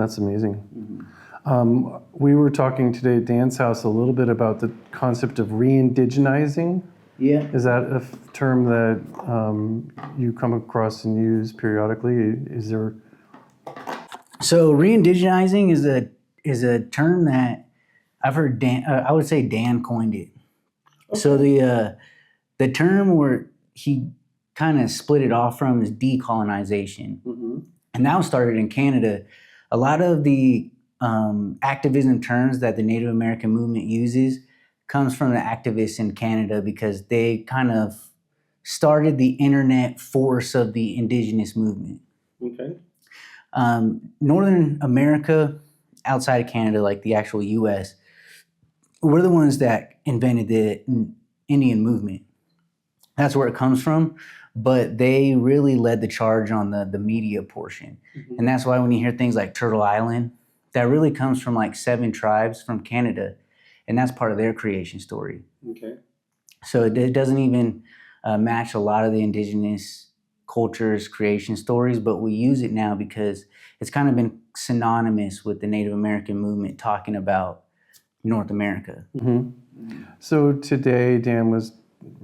that's amazing. We were talking today at Dan's house a little bit about the concept of reindigenizing. Yeah. Is that a term that you come across and use periodically? Is there? So reindigenizing is a term that I've heard Dan. I would say Dan coined it. Okay. So the term where he kind of split it off from is decolonization, and that was started in Canada. A lot of the activism terms that the Native American movement uses comes from the activists in Canada because they kind of started the internet force of the Indigenous movement. Okay. Northern America, outside of Canada, like the actual U.S., we're the ones that invented the Indian movement. That's where it comes from, but they really led the charge on the media portion. And that's why when you hear things like Turtle Island, that really comes from like 7 tribes from Canada, and that's part of their creation story. Okay. So it doesn't even match a lot of the Indigenous culture's creation stories, but we use it now because it's kind of been synonymous with the Native American movement talking about North America. So today Dan was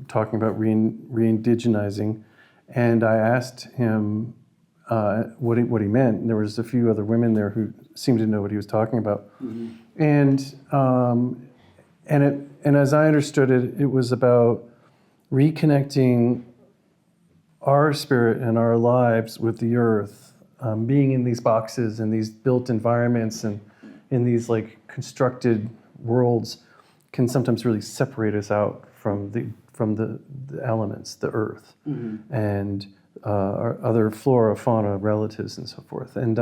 talking about reindigenizing, and I asked him what he meant. And there was a few other women there who seemed to know what he was talking about. And as I understood it, it was about reconnecting our spirit and our lives with the earth, being in these boxes and these built environments and in these like constructed worlds can sometimes really separate us out from the elements, the earth, and our other flora, fauna, relatives, and so forth. And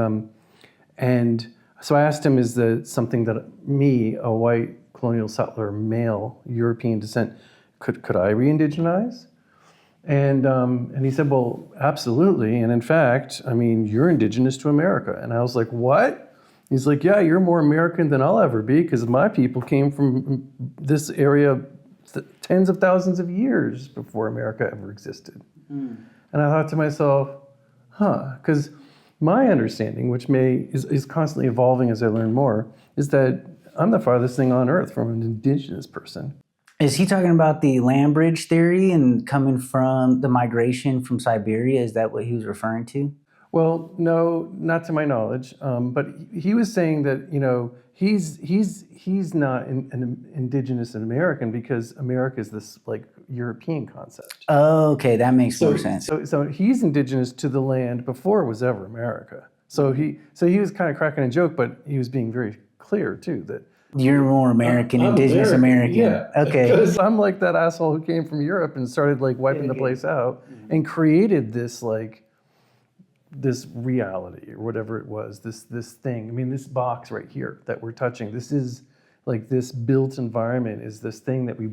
so I asked him, is that something that me, a white colonial settler, male, European descent, could I re-indigenize? And he said, well, absolutely. And in fact, I mean, you're indigenous to America. And I was like, what? He's like, yeah, you're more American than I'll ever be because my people came from this area tens of thousands of years before America ever existed. And I thought to myself, because my understanding, which is constantly evolving as I learn more, is that I'm the farthest thing on earth from an indigenous person. Is he talking about the land bridge theory and coming from the migration from Siberia? Is that what he was referring to? Well, no, not to my knowledge. But he was saying that he's not an indigenous American because America is this like European concept. Oh, okay, that makes more sense. So he's indigenous to the land before it was ever America. So he was kind of cracking a joke, but he was being very clear too that you're more American, indigenous American. Yeah. Okay. Because I'm like that asshole who came from Europe and started like wiping the place out and created this like this reality or whatever it was, this thing. I mean, this box right here that we're touching, this is like this built environment is this thing that we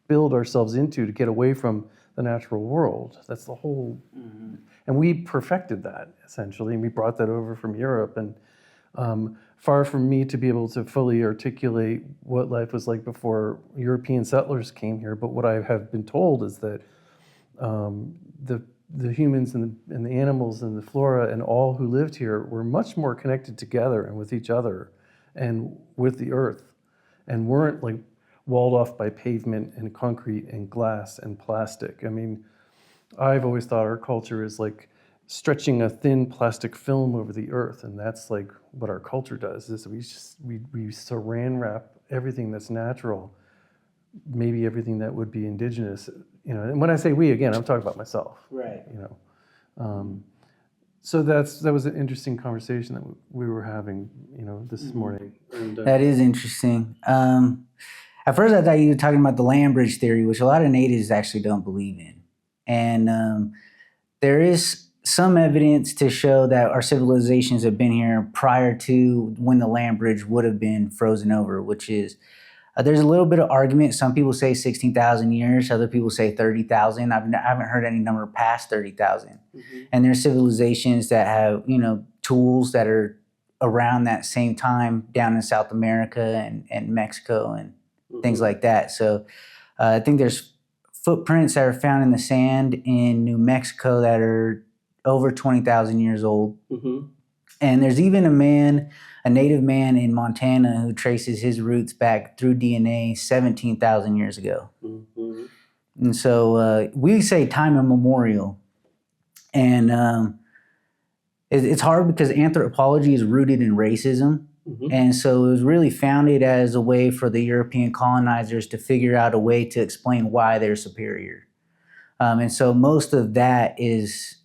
build ourselves into to get away from the natural world. That's the whole, and we perfected that essentially, and we brought that over from Europe. And far from me to be able to fully articulate what life was like before European settlers came here, but what I have been told is that the humans and the animals and the flora and all who lived here were much more connected together and with each other and with the earth and weren't like walled off by pavement and concrete and glass and plastic. I mean, I've always thought our culture is like stretching a thin plastic film over the earth, and that's like what our culture does, is we saran wrap everything that's natural, maybe everything that would be indigenous. You know, and when I say we, again, I'm talking about myself. Right. You know, so that was an interesting conversation that we were having, you know, this morning. And, that is interesting. At first, I thought you were talking about the land bridge theory, which a lot of natives actually don't believe in, and there is some evidence to show that our civilizations have been here prior to when the land bridge would have been frozen over, which is. There's a little bit of argument. Some people say 16,000 years. Other people say 30,000. I haven't heard any number past 30,000. And there's civilizations that have, you know, tools that are around that same time down in South America and Mexico and things like that. So I think there's footprints that are found in the sand in New Mexico that are over 20,000 years old. And there's even a man a native man in Montana who traces his roots back through DNA 17,000 years ago. Mm-hmm. And so we say time immemorial. And it's hard because anthropology is rooted in racism. Mm-hmm. And so it was really founded as a way for the European colonizers to figure out a way to explain why they're superior. And so most of that is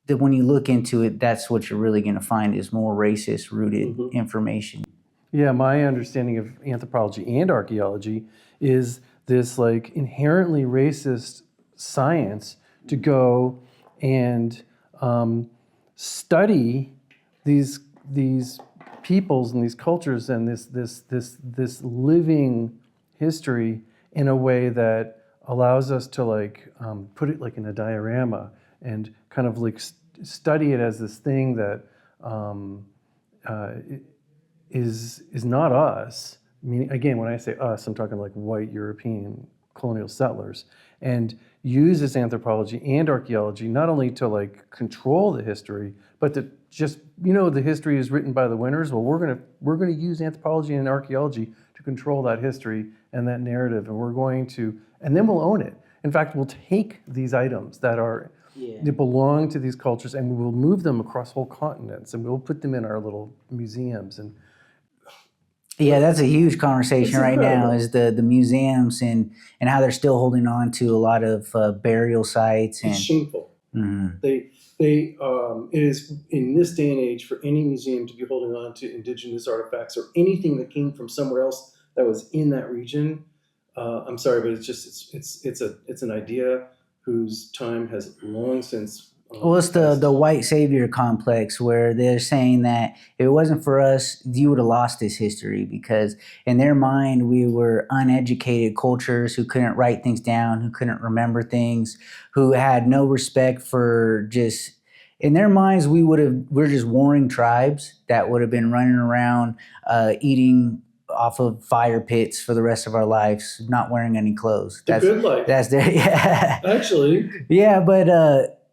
that when you look into it, that's what you're really going to find is more racist rooted information. Yeah, my understanding of anthropology and archaeology is this like inherently racist science to go and study these peoples and these cultures and this living history in a way that allows us to like put it like in a diorama and kind of like study it as this thing that is not us. I mean, again, when I say us, I'm talking like white European colonial settlers, and use this anthropology and archaeology not only to like control the history, but to just, you know, the history is written by the winners. Well, we're gonna use anthropology and archaeology to control that history and that narrative, and then we'll own it. In fact, we'll take these items that belong to these cultures, and we will move them across whole continents, and we'll put them in our little museums. And yeah, that's a huge conversation right now, is the museums and how they're still holding on to a lot of burial sites. It's shameful. Mm-hmm. It is in this day and age for any museum to be holding on to indigenous artifacts or anything that came from somewhere else that was in that region. I'm sorry, but it's an idea whose time has long since. Well, it's the white savior complex where they're saying that if it wasn't for us, you would have lost this history, because in their mind, we were uneducated cultures who couldn't write things down, who couldn't remember things, who had no respect for just, in their minds, we're just warring tribes that would have been running around eating off of fire pits for the rest of our lives, not wearing any clothes. That's good life. That's their, yeah. Actually. Yeah, but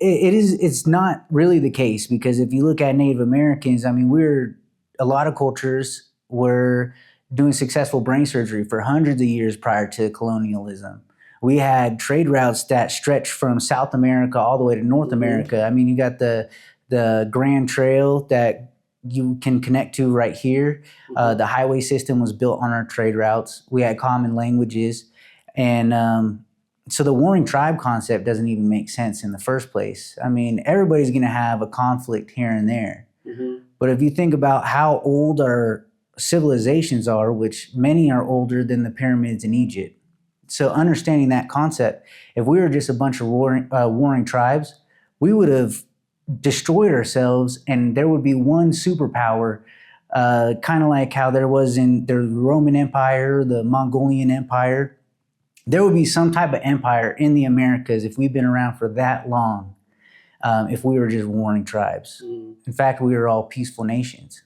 it's not really the case, because if you look at Native Americans, I mean, a lot of cultures were doing successful brain surgery for hundreds of years prior to colonialism. We had trade routes that stretched from South America all the way to North America. I mean, you got the Grand Trail that you can connect to right here. The highway system was built on our trade routes. We had common languages, and so the warring tribe concept doesn't even make sense in the first place. I mean, everybody's going to have a conflict here and there. Mm-hmm. But if you think about how old our civilizations are, which many are older than the pyramids in Egypt. So understanding that concept, if we were just a bunch of warring tribes, we would have destroyed ourselves, and there would be one superpower, kind of like how there was in the Roman Empire, the Mongolian Empire. There would be some type of empire in the Americas if we've been around for that long, if we were just warring tribes. In fact, we were all peaceful nations.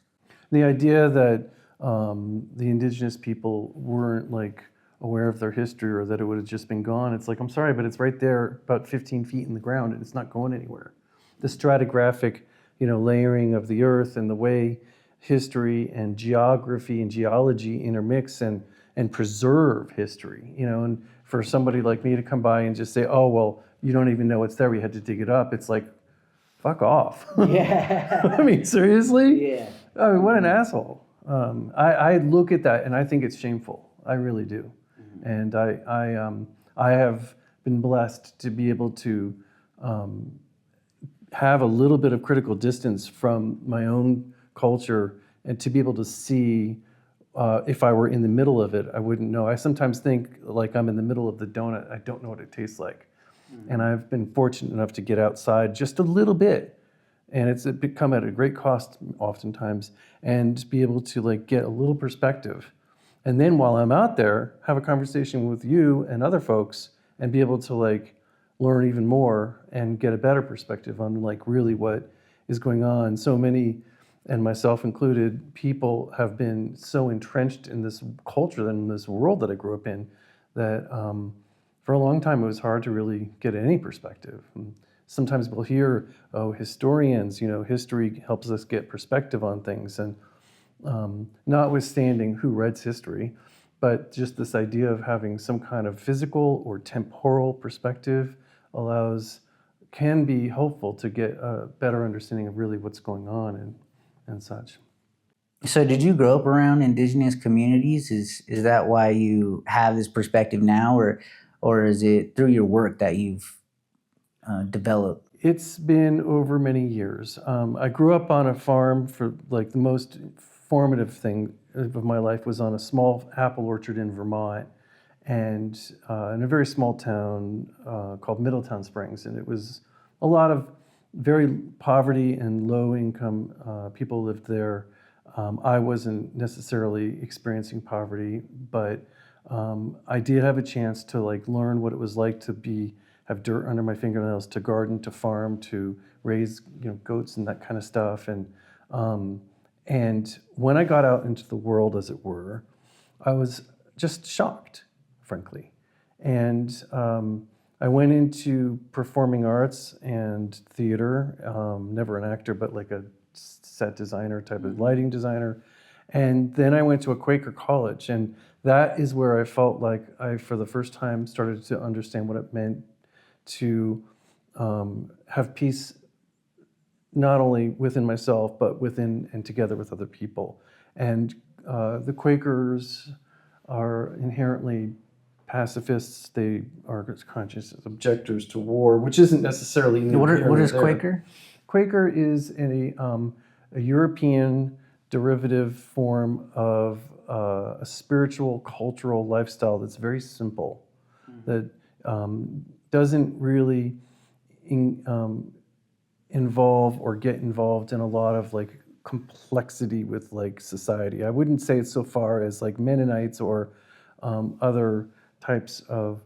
The idea that the indigenous people weren't like aware of their history, or that it would have just been gone. It's like, I'm sorry, but it's right there about 15 feet in the ground, and it's not going anywhere. The stratigraphic, layering of the earth and the way history and geography and geology intermix and preserve history, and for somebody like me to come by and just say, oh, well, you don't even know it's there, we had to dig it up. It's like, fuck off. Yeah. I mean, seriously? Yeah. I mean, what an asshole. I look at that and I think it's shameful. I really do. And I have been blessed to be able to have a little bit of critical distance from my own culture, and to be able to see if I were in the middle of it, I wouldn't know. I sometimes think like I'm in the middle of the donut. I don't know what it tastes like. And I've been fortunate enough to get outside just a little bit, and it's become at a great cost oftentimes, and be able to like get a little perspective. And then while I'm out there, have a conversation with you and other folks, and be able to like learn even more and get a better perspective on like really what is going on. So many, and myself included, people have been so entrenched in this culture and in this world that I grew up in, that for a long time it was hard to really get any perspective. And sometimes we'll hear, oh, historians, history helps us get perspective on things. And notwithstanding who writes history, but just this idea of having some kind of physical or temporal perspective can be helpful to get a better understanding of really what's going on and such. So did you grow up around indigenous communities? Is that why you have this perspective now, or is it through your work that you've developed? It's been over many years. I grew up on a farm for like the most formative thing of my life was on a small apple orchard in Vermont, and in a very small town called Middletown Springs, and it was a lot of very poverty and low income people lived there. I wasn't necessarily experiencing poverty, but I did have a chance to like learn what it was like to have dirt under my fingernails, to garden, to farm, to raise goats and that kind of stuff. And when I got out into the world, as it were, I was just shocked, frankly. And I went into performing arts and theater, never an actor, but like a set designer type of lighting designer. And then I went to a Quaker college, and that is where I felt like I, for the first time, started to understand what it meant to have peace not only within myself, but within and together with other people. And the Quakers are inherently pacifists. They are conscious objectors to war, which isn't necessarily What is Quaker? Quaker is a European derivative form of a spiritual, cultural lifestyle that's very simple, that doesn't really involve or get involved in a lot of like complexity with like society. I wouldn't say it's so far as like Mennonites or other types of.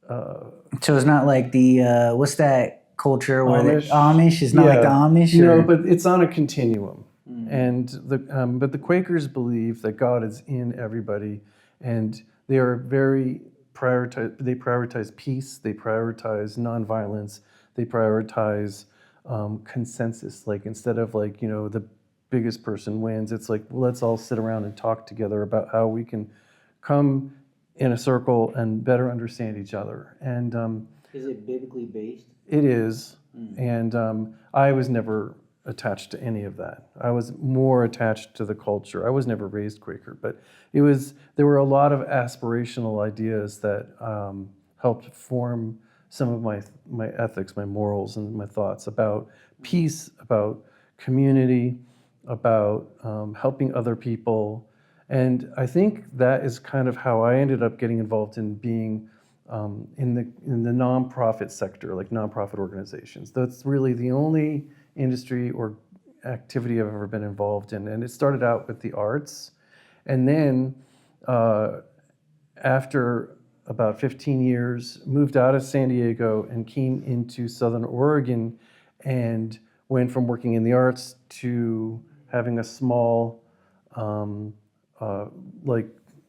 So it's not like the what's that culture where Amish. Amish is not like the Amish? No, but it's on a continuum. And but the Quakers believe that God is in everybody, and they are very They prioritize peace. They prioritize nonviolence. They prioritize consensus. Like instead of like the biggest person wins, it's like, well, let's all sit around and talk together about how we can come in a circle and better understand each other. And is it biblically based? it is. And I was never attached to any of that. I was more attached to the culture. I was never raised Quaker, but there were a lot of aspirational ideas that helped form some of my ethics, my morals, and my thoughts about peace, about community, about helping other people. And I think that is kind of how I ended up getting involved in being in the nonprofit sector, like nonprofit organizations. That's really the only industry or activity I've ever been involved in. And it started out with the arts. And then after about 15 years, moved out of San Diego and came into Southern Oregon and went from working in the arts to having a small, like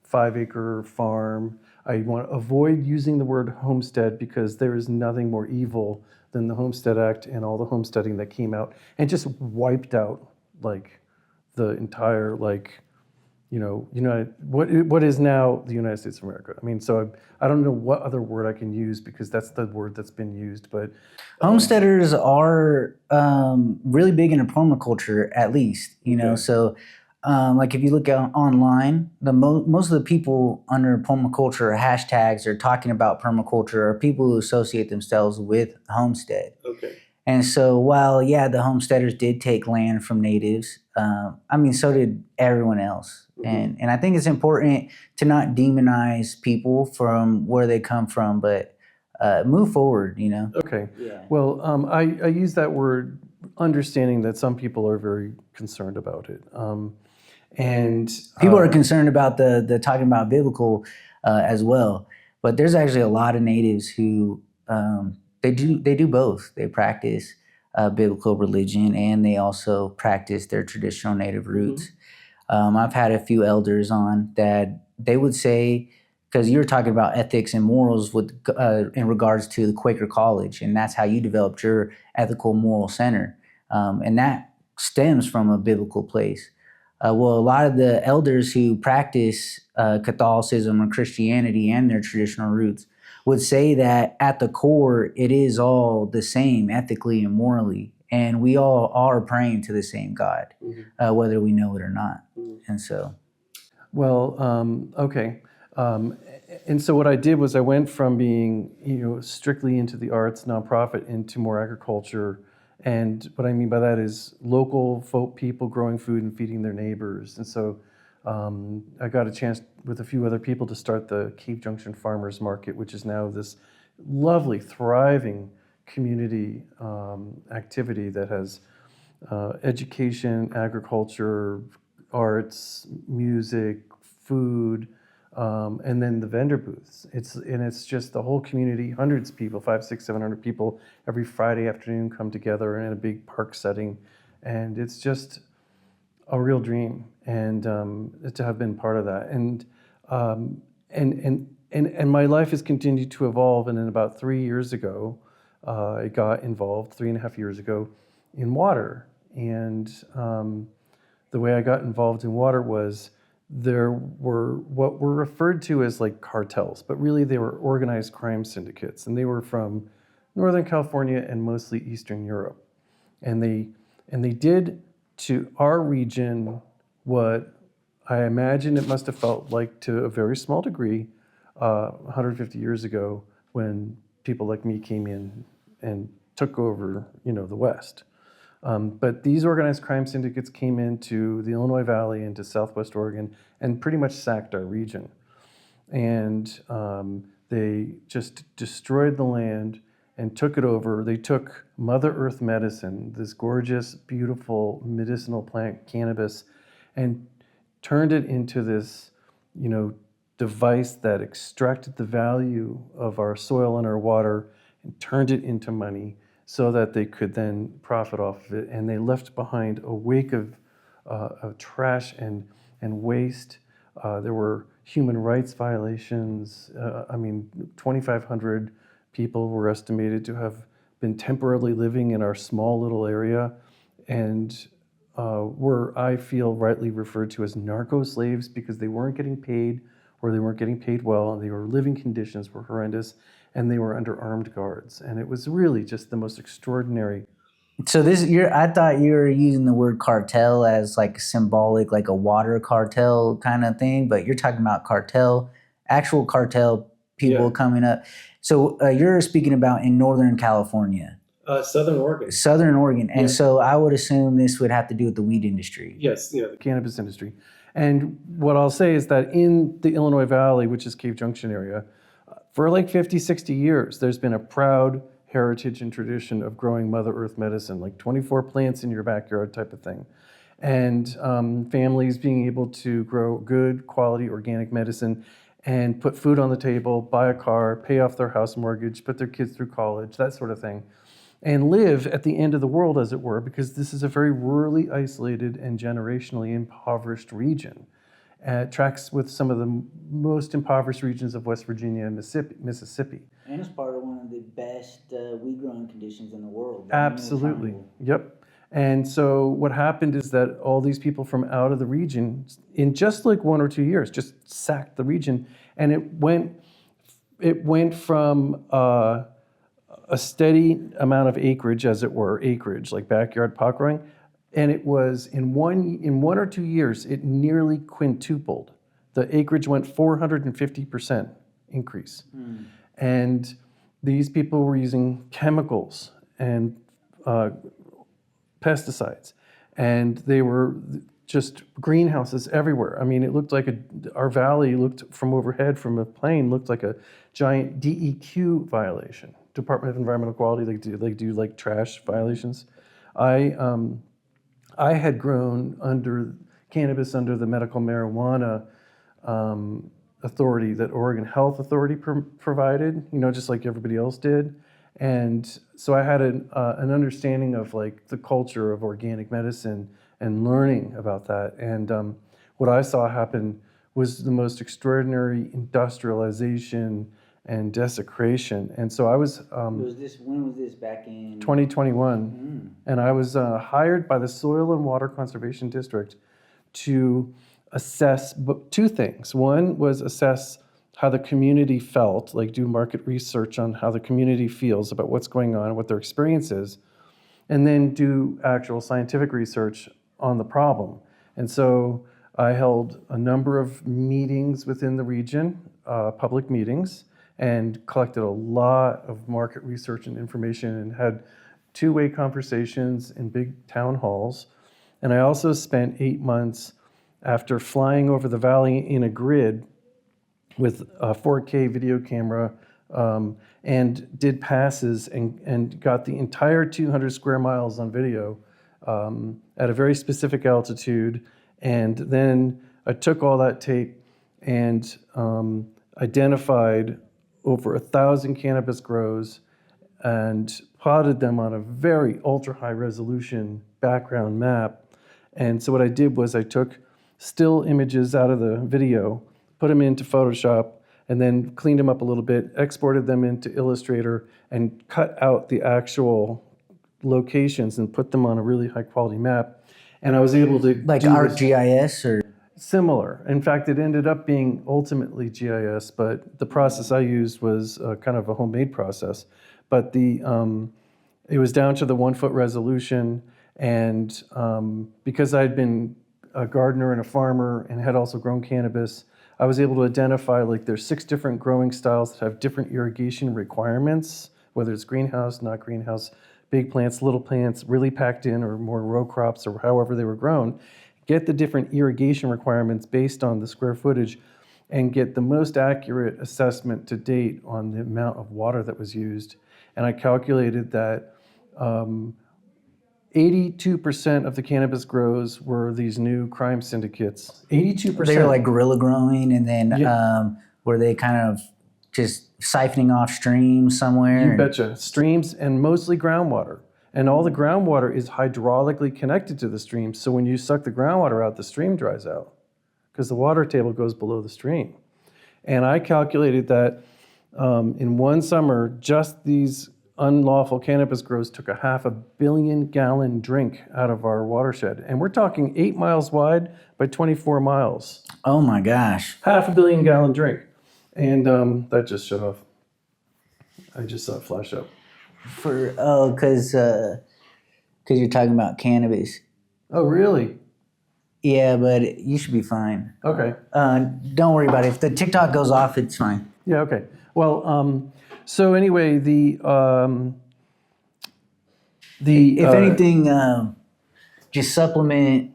5-acre farm. I want to avoid using the word homestead because there is nothing more evil than the Homestead Act and all the homesteading that came out and just wiped out like the entire what is now the United States of America. I mean, so I don't know what other word I can use because that's the word that's been used. But homesteaders are really big into permaculture, at least. So like if you look online, most of the people under permaculture hashtags are talking about permaculture are people who associate themselves with homestead. Okay. And so while, the homesteaders did take land from natives, so did everyone else. Mm-hmm. And I think it's important to not demonize people from where they come from, but move forward, Okay. Yeah. Well, I use that word understanding that some people are very concerned about it. And people are concerned about the talking about biblical as well. But there's actually a lot of natives who they do both. They practice biblical religion and they also practice their traditional native roots. Mm-hmm. I've had a few elders on that they would say, because you were talking about ethics and morals with in regards to the Quaker College, and that's how you developed your ethical moral center. And that stems from a biblical place. Well, a lot of the elders who practice Catholicism or Christianity and their traditional roots would say that at the core, it is all the same ethically and morally. And we all are praying to the same God, whether we know it or not. And so. Well, okay. And so what I did was I went from being, strictly into the arts, nonprofit, into more agriculture. And what I mean by that is local folk people growing food and feeding their neighbors. And so I got a chance with a few other people to start the Cave Junction Farmers Market, which is now this lovely, thriving community activity that has education, agriculture, arts, music, food, and then the vendor booths. It's just the whole community, hundreds of people, 500, 600, 700 people every Friday afternoon come together in a big park setting, and it's just a real dream, and to have been part of that, and my life has continued to evolve. And then about 3 years ago, I got involved 3.5 years ago in water, and the way I got involved in water was there were what were referred to as like cartels, but really they were organized crime syndicates, and they were from Northern California and mostly Eastern Europe, and they did to our region what I imagine it must have felt like to a very small degree 150 years ago when people like me came in and took over, the West. But these organized crime syndicates came into the Illinois Valley, into Southwest Oregon, and pretty much sacked our region. And they just destroyed the land and took it over. They took Mother Earth medicine, this gorgeous, beautiful medicinal plant, cannabis, and turned it into this, device that extracted the value of our soil and our water and turned it into money so that they could then profit off of it. And they left behind a wake of trash and waste. There were human rights violations. 2,500 people were estimated to have been temporarily living in our small little area, and were, I feel, rightly referred to as narco slaves because they weren't getting paid, or they weren't getting paid well, and their living conditions were horrendous, and they were under armed guards. And it was really just the most extraordinary. So I thought you were using the word cartel as like symbolic, like a water cartel kind of thing, but you're talking about actual cartel people coming up. So you're speaking about in Northern California. Southern Oregon. Southern Oregon. And so I would assume this would have to do with the weed industry. Yes, the cannabis industry. And what I'll say is that in the Illinois Valley, which is Cave Junction area, for like 50, 60 years, there's been a proud heritage and tradition of growing Mother Earth medicine, like 24 plants in your backyard type of thing. And families being able to grow good quality organic medicine and put food on the table, buy a car, pay off their house mortgage, put their kids through college, that sort of thing, and live at the end of the world, as it were, because this is a very rurally isolated and generationally impoverished region. It tracks with some of the most impoverished regions of West Virginia and Mississippi. And it's part of one of the best weed growing conditions in the world. Absolutely. Yep. And so what happened is that all these people from out of the region, in just like 1 or 2 years, just sacked the region, and it went from a steady amount of acreage, as it were, like backyard pot growing, and it was in 1 or 2 years, it nearly quintupled. The acreage went 450% increase. And these people were using chemicals and pesticides, and they were just greenhouses everywhere. I mean, it looked like our valley looked from overhead from a plane, looked like a giant DEQ violation. Department of Environmental Quality, they do like trash violations. I had grown cannabis under the medical marijuana authority that Oregon Health Authority provided, just like everybody else did. And so I had an understanding of like the culture of organic medicine and learning about that. And what I saw happen was the most extraordinary industrialization and desecration. And so I was when was this back in 2021, and I was hired by the Soil and Water Conservation District to assess two things. One was assess how the community felt, like do market research on how the community feels about what's going on, what their experience is, and then do actual scientific research on the problem. And so I held a number of meetings within the region, public meetings, and collected a lot of market research and information and had two-way conversations in big town halls. And I also spent 8 months after flying over the valley in a grid with a 4K video camera and did passes and got the entire 200 square miles on video at a very specific altitude. And then I took all that tape and identified over 1,000 cannabis grows and plotted them on a very ultra high resolution background map. And so what I did was I took still images out of the video, put them into Photoshop, and then cleaned them up a little bit, exported them into Illustrator, and cut out the actual locations and put them on a really high quality map. And I was able to like do this ArcGIS or similar. In fact, it ended up being ultimately GIS, but the process I used was kind of a homemade process. But it was down to the 1 foot resolution, and because I'd been a gardener and a farmer and had also grown cannabis, I was able to identify like there's 6 different growing styles that have different irrigation requirements, whether it's greenhouse, not greenhouse, big plants, little plants, really packed in, or more row crops, or however they were grown. Get the different irrigation requirements based on the square footage and get the most accurate assessment to date on the amount of water that was used. And I calculated that 82% of the cannabis grows were these new crime syndicates. 82%. they were like guerrilla growing, and then Yeah. were they kind of just siphoning off streams somewhere? You betcha. Streams and mostly groundwater. And all the groundwater is hydraulically connected to the stream. So when you suck the groundwater out, the stream dries out because the water table goes below the stream. And I calculated that in one summer, just these unlawful cannabis grows took a 500 million gallon drink out of our watershed. And we're talking 8 miles wide by 24 miles. Oh my gosh. 500 million gallon drink. And that just shut off. I just saw it flash up. Because you're talking about cannabis. Oh, really? Yeah, but you should be fine. Okay. Don't worry about it. If the TikTok goes off, it's fine. Yeah, okay. Well, so anyway, If anything, just supplement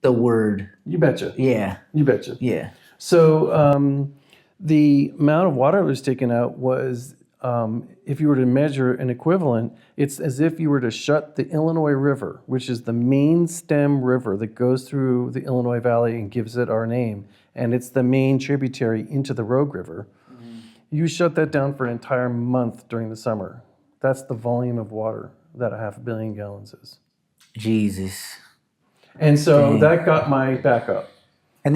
the word. You betcha. Yeah. You betcha. Yeah. So the amount of water that was taken out was, if you were to measure an equivalent, it's as if you were to shut the Illinois River, which is the main stem river that goes through the Illinois Valley and gives it our name. And it's the main tributary into the Rogue River. Mm-hmm. You shut that down for an entire month during the summer. That's the volume of water that 500 million gallons is. Jesus. And so Dang. that got my back up. And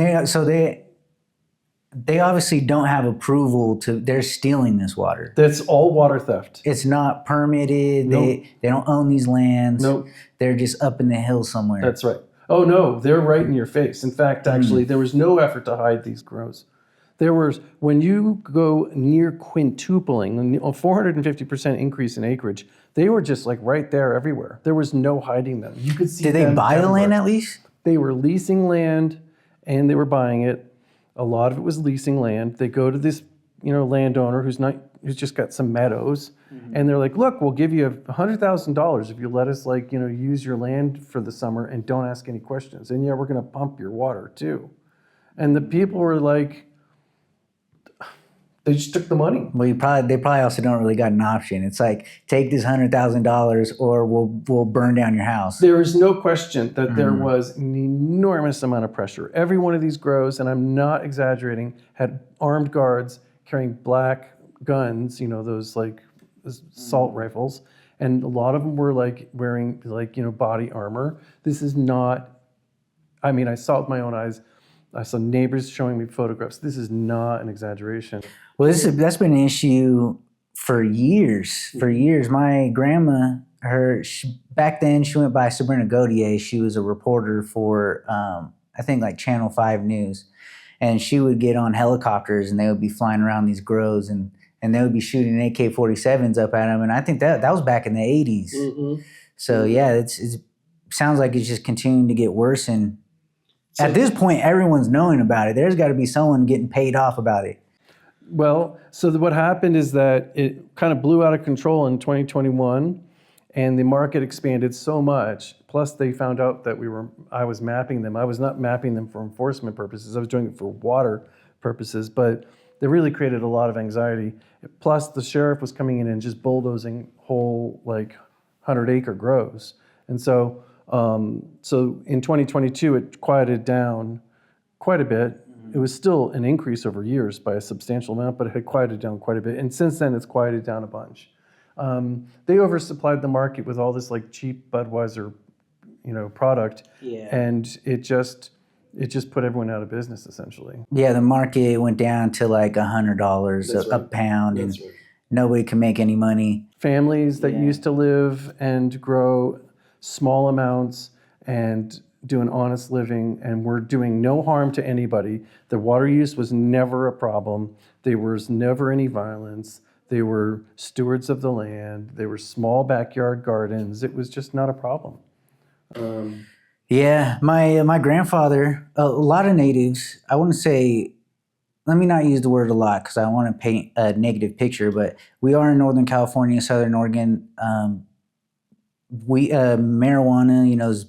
they obviously don't have approval they're stealing this water. That's all water theft. It's not permitted. Nope. They don't own these lands. Nope. They're just up in the hills somewhere. That's right. Oh no, they're right in your face. In fact, actually, there was no effort to hide these grows. There was, when you go near quintupling, a 450% increase in acreage, they were just like right there everywhere. There was no hiding them. You could see Did they them buy the everywhere. land at least? They were leasing land and they were buying it. A lot of it was leasing land. They go to this, landowner who's just got some meadows, and they're like, "Look, we'll give you $100,000 if you let us, use your land for the summer and don't ask any questions. And yeah, we're going to pump your water too." And the people were like, they just took the money. Well, they probably also don't really got an option. It's like, take this $100,000 or we'll burn down your house. There is no question that there was an enormous amount of pressure. Every one of these grows, and I'm not exaggerating, had armed guards carrying black guns, those assault rifles. And a lot of them were wearing body armor. This is not, I saw it with my own eyes. I saw neighbors showing me photographs. This is not an exaggeration. Well, that's been an issue for years. For years, my grandma, back then she went by Sabrina Gautier. She was a reporter for I think like Channel 5 News, and she would get on helicopters and they would be flying around these groves and they would be shooting AK-47s up at them. And I think that was back in the 80s. Mm-hmm. So yeah, it sounds like it's just continuing to get worse. And at this point, everyone's knowing about it. There's got to be someone getting paid off about it. Well, so what happened is that it kind of blew out of control in 2021, and the market expanded so much. Plus, they found out that I was mapping them. I was not mapping them for enforcement purposes. I was doing it for water purposes, but they really created a lot of anxiety. Plus, the sheriff was coming in and just bulldozing whole 100-acre groves, and so in 2022 it quieted down quite a bit. It was still an increase over years by a substantial amount, but it had quieted down quite a bit. And since then, it's quieted down a bunch. They oversupplied the market with all this cheap Budweiser, product, and it just put everyone out of business essentially. Yeah, the market went down to $100 a pound, and nobody can make any money. Families that used to live and grow small amounts and do an honest living and were doing no harm to anybody. The water use was never a problem. There was never any violence. They were stewards of the land. They were small backyard gardens. It was just not a problem. Yeah, my grandfather, a lot of natives, I wouldn't say, let me not use the word a lot because I want to paint a negative picture, but we are in Northern California, Southern Oregon. Marijuana,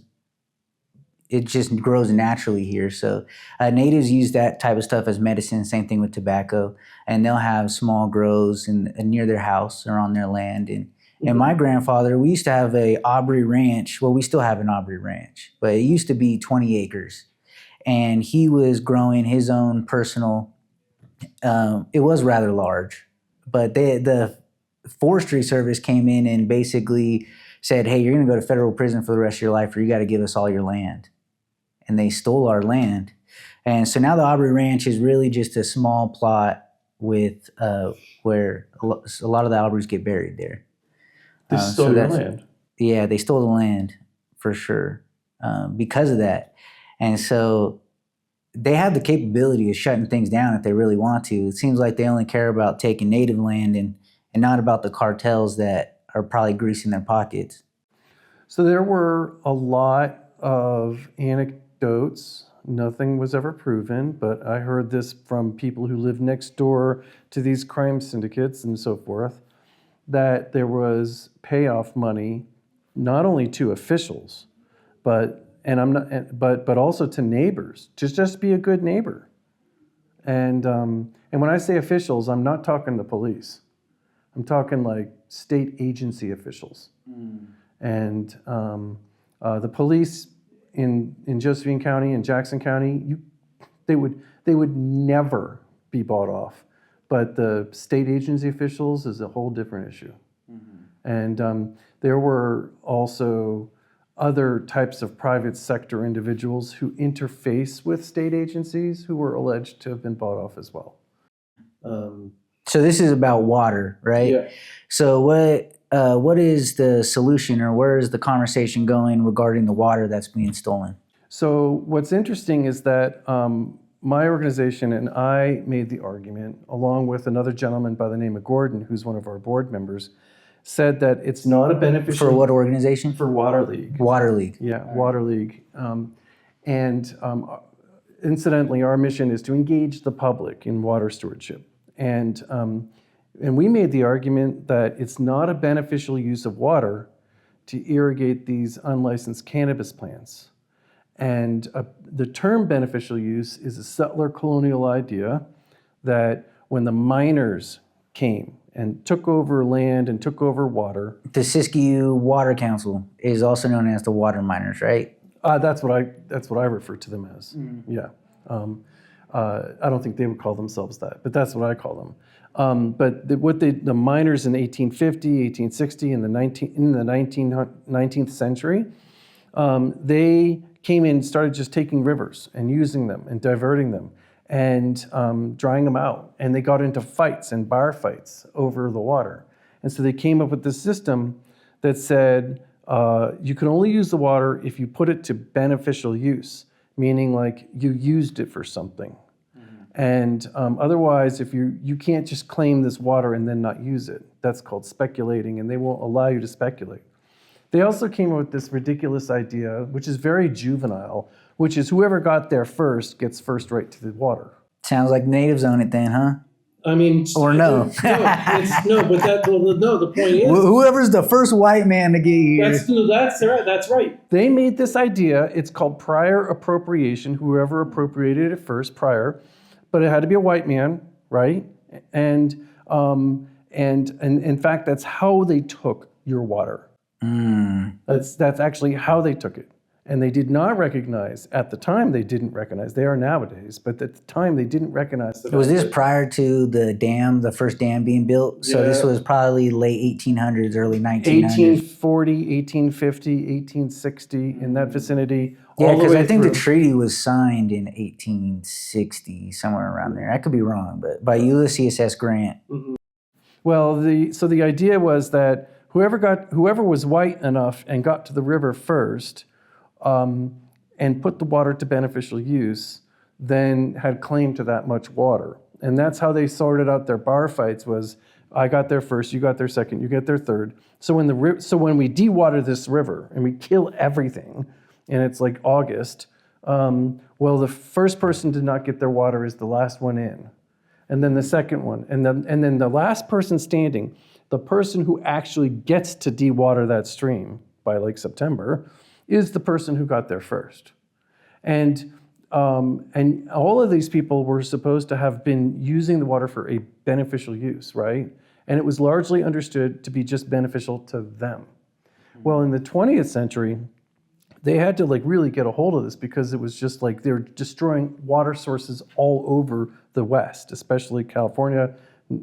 it just grows naturally here. So natives use that type of stuff as medicine. Same thing with tobacco, and they'll have small grows near their house or on their land. And my grandfather, we used to have a Aubrey Ranch. Well, we still have an Aubrey Ranch, but it used to be 20 acres, and he was growing his own personal. It was rather large, but the Forestry Service came in and basically said, "Hey, you're going to go to federal prison for the rest of your life, or you got to give us all your land." And they stole our land. And so now the Aubrey Ranch is really just a small plot with where a lot of the Aubreys get buried there. They stole your land? Yeah, they stole the land for sure because of that. And so they have the capability of shutting things down if they really want to. It seems like they only care about taking native land and not about the cartels that are probably greasing their pockets. So there were a lot of anecdotes. Nothing was ever proven, but I heard this from people who live next door to these crime syndicates and so forth, that there was payoff money not only to officials, but also to neighbors, to just be a good neighbor. And when I say officials, I'm not talking the police. I'm talking state agency officials. And the police in Josephine County and Jackson County, they would never be bought off. But the state agency officials is a whole different issue. And there were also other types of private sector individuals who interface with state agencies who were alleged to have been bought off as well. So this is about water, right? Yeah. So what is the solution, or where is the conversation going regarding the water that's being stolen? So what's interesting is that my organization and I made the argument, along with another gentleman by the name of Gordon, who's one of our board members, said that it's not a beneficial... For what organization? For Water League. Water League. Yeah, Water League. Incidentally, our mission is to engage the public in water stewardship. And we made the argument that it's not a beneficial use of water to irrigate these unlicensed cannabis plants. And the term beneficial use is a settler colonial idea that when the miners came and took over land and took over water. The Siskiyou Water Council is also known as the water miners, right? That's what I refer to them as. Yeah. I don't think they would call themselves that, but that's what I call them. But the miners in 1850, 1860, in the 19th century, they came in and started just taking rivers and using them and diverting them and drying them out. And they got into fights and bar fights over the water. And so they came up with this system that said you can only use the water if you put it to beneficial use, meaning like you used it for something. And otherwise, if you can't just claim this water and then not use it. That's called speculating, and they won't allow you to speculate. They also came up with this ridiculous idea, which is very juvenile, which is whoever got there first gets first right to the water. Sounds like natives own it then, huh? I mean, Or no? but the point is, Whoever's the first white man to get here. That's right. They made this idea. It's called prior appropriation. Whoever appropriated it first, prior, but it had to be a white man, right? And in fact, that's how they took your water. That's actually how they took it. And they did not recognize, at the time they didn't recognize, they are nowadays, but at the time they didn't recognize. Was this prior to the first dam being built? So this was probably late 1800s, early 1900s. 1840, 1850, 1860, in that vicinity. Yeah, because I think the treaty was signed in 1860, somewhere around there. I could be wrong, but by Ulysses S. Grant. Well, the idea was that whoever was white enough and got to the river first, and put the water to beneficial use, then had claim to that much water. And that's how they sorted out their bar fights was, I got there first, you got there second, you get there third. So when we dewater this river and we kill everything, and it's like August, well, the first person to not get their water is the last one in. And then the second one, and then the last person standing, the person who actually gets to dewater that stream by like September, is the person who got there first. And all of these people were supposed to have been using the water for a beneficial use, right? And it was largely understood to be just beneficial to them. Well, in the 20th century, they had to like really get a hold of this because it was just like they're destroying water sources all over the West, especially California,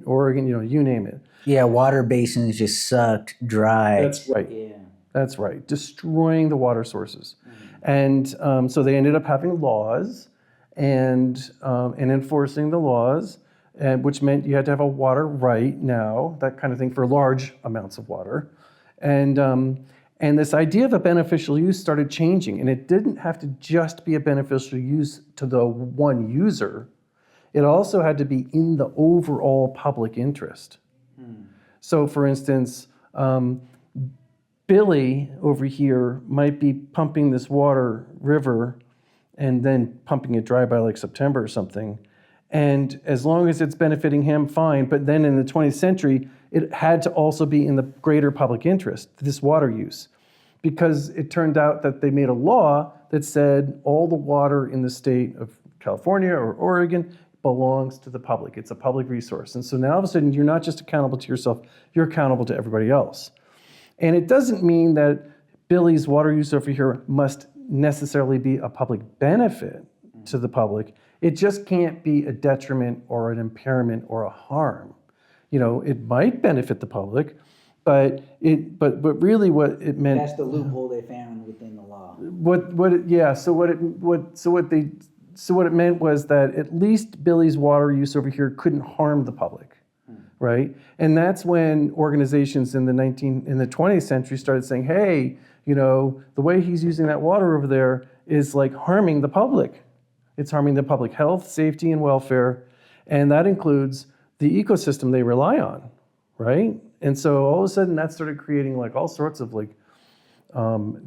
Oregon, you name it. Yeah, water basins just sucked dry. That's right. Yeah. That's right, destroying the water sources. And so they ended up having laws and enforcing the laws, which meant you had to have a water right now, that kind of thing, for large amounts of water. And this idea of a beneficial use started changing, and it didn't have to just be a beneficial use to the one user. It also had to be in the overall public interest. So for instance, Billy over here might be pumping this river and then pumping it dry by like September or something. And as long as it's benefiting him, fine. But then in the 20th century, it had to also be in the greater public interest, this water use. Because it turned out that they made a law that said all the water in the state of California or Oregon belongs to the public. It's a public resource. And so now all of a sudden, you're not just accountable to yourself, you're accountable to everybody else. And it doesn't mean that Billy's water use over here must necessarily be a public benefit to the public. It just can't be a detriment or an impairment or a harm. It might benefit the public, but really what it meant. That's the loophole they found within the law. So what it meant was that at least Billy's water use over here couldn't harm the public. Right? And that's when organizations in the 20th century started saying, hey, the way he's using that water over there is like harming the public. It's harming the public health, safety, and welfare. And that includes the ecosystem they rely on, right? And so all of a sudden that started creating like all sorts of like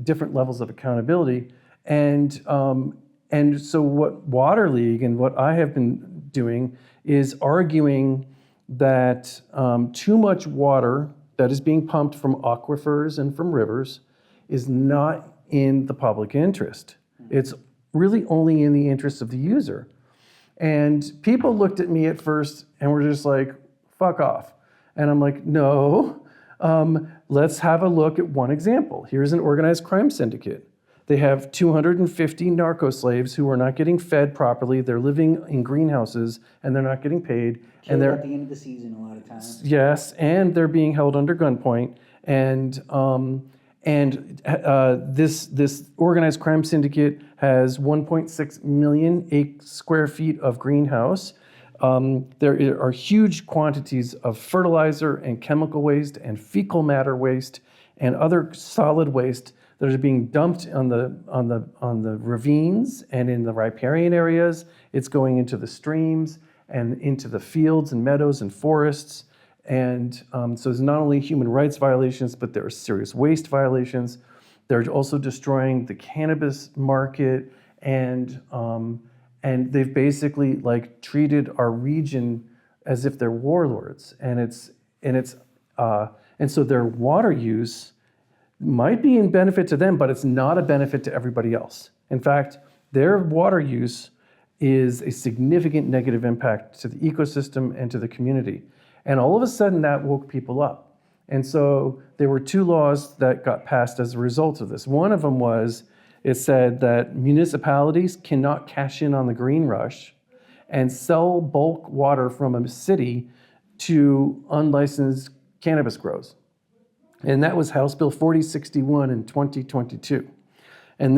different levels of accountability. And so what Water League and what I have been doing is arguing that too much water that is being pumped from aquifers and from rivers is not in the public interest. It's really only in the interest of the user. And people looked at me at first and were just like, fuck off. And I'm like, no, let's have a look at one example. Here's an organized crime syndicate. They have 250 narco slaves who are not getting fed properly. They're living in greenhouses and they're not getting paid. And they're at the end of the season a lot of times. Yes, and they're being held under gunpoint. And And this organized crime syndicate has 1.6 million square feet of greenhouse. There are huge quantities of fertilizer and chemical waste and fecal matter waste and other solid waste that are being dumped on the ravines and in the riparian areas. It's going into the streams and into the fields and meadows and forests. And so there's not only human rights violations, but there are serious waste violations. They're also destroying the cannabis market, and they've basically like treated our region as if they're warlords. And so their water use might be in benefit to them, but it's not a benefit to everybody else. In fact, their water use is a significant negative impact to the ecosystem and to the community. And all of a sudden that woke people up. And so there were two laws that got passed as a result of this. One of them was, it said that municipalities cannot cash in on the green rush and sell bulk water from a city to unlicensed cannabis grows. And that was House Bill 4061 in 2022. And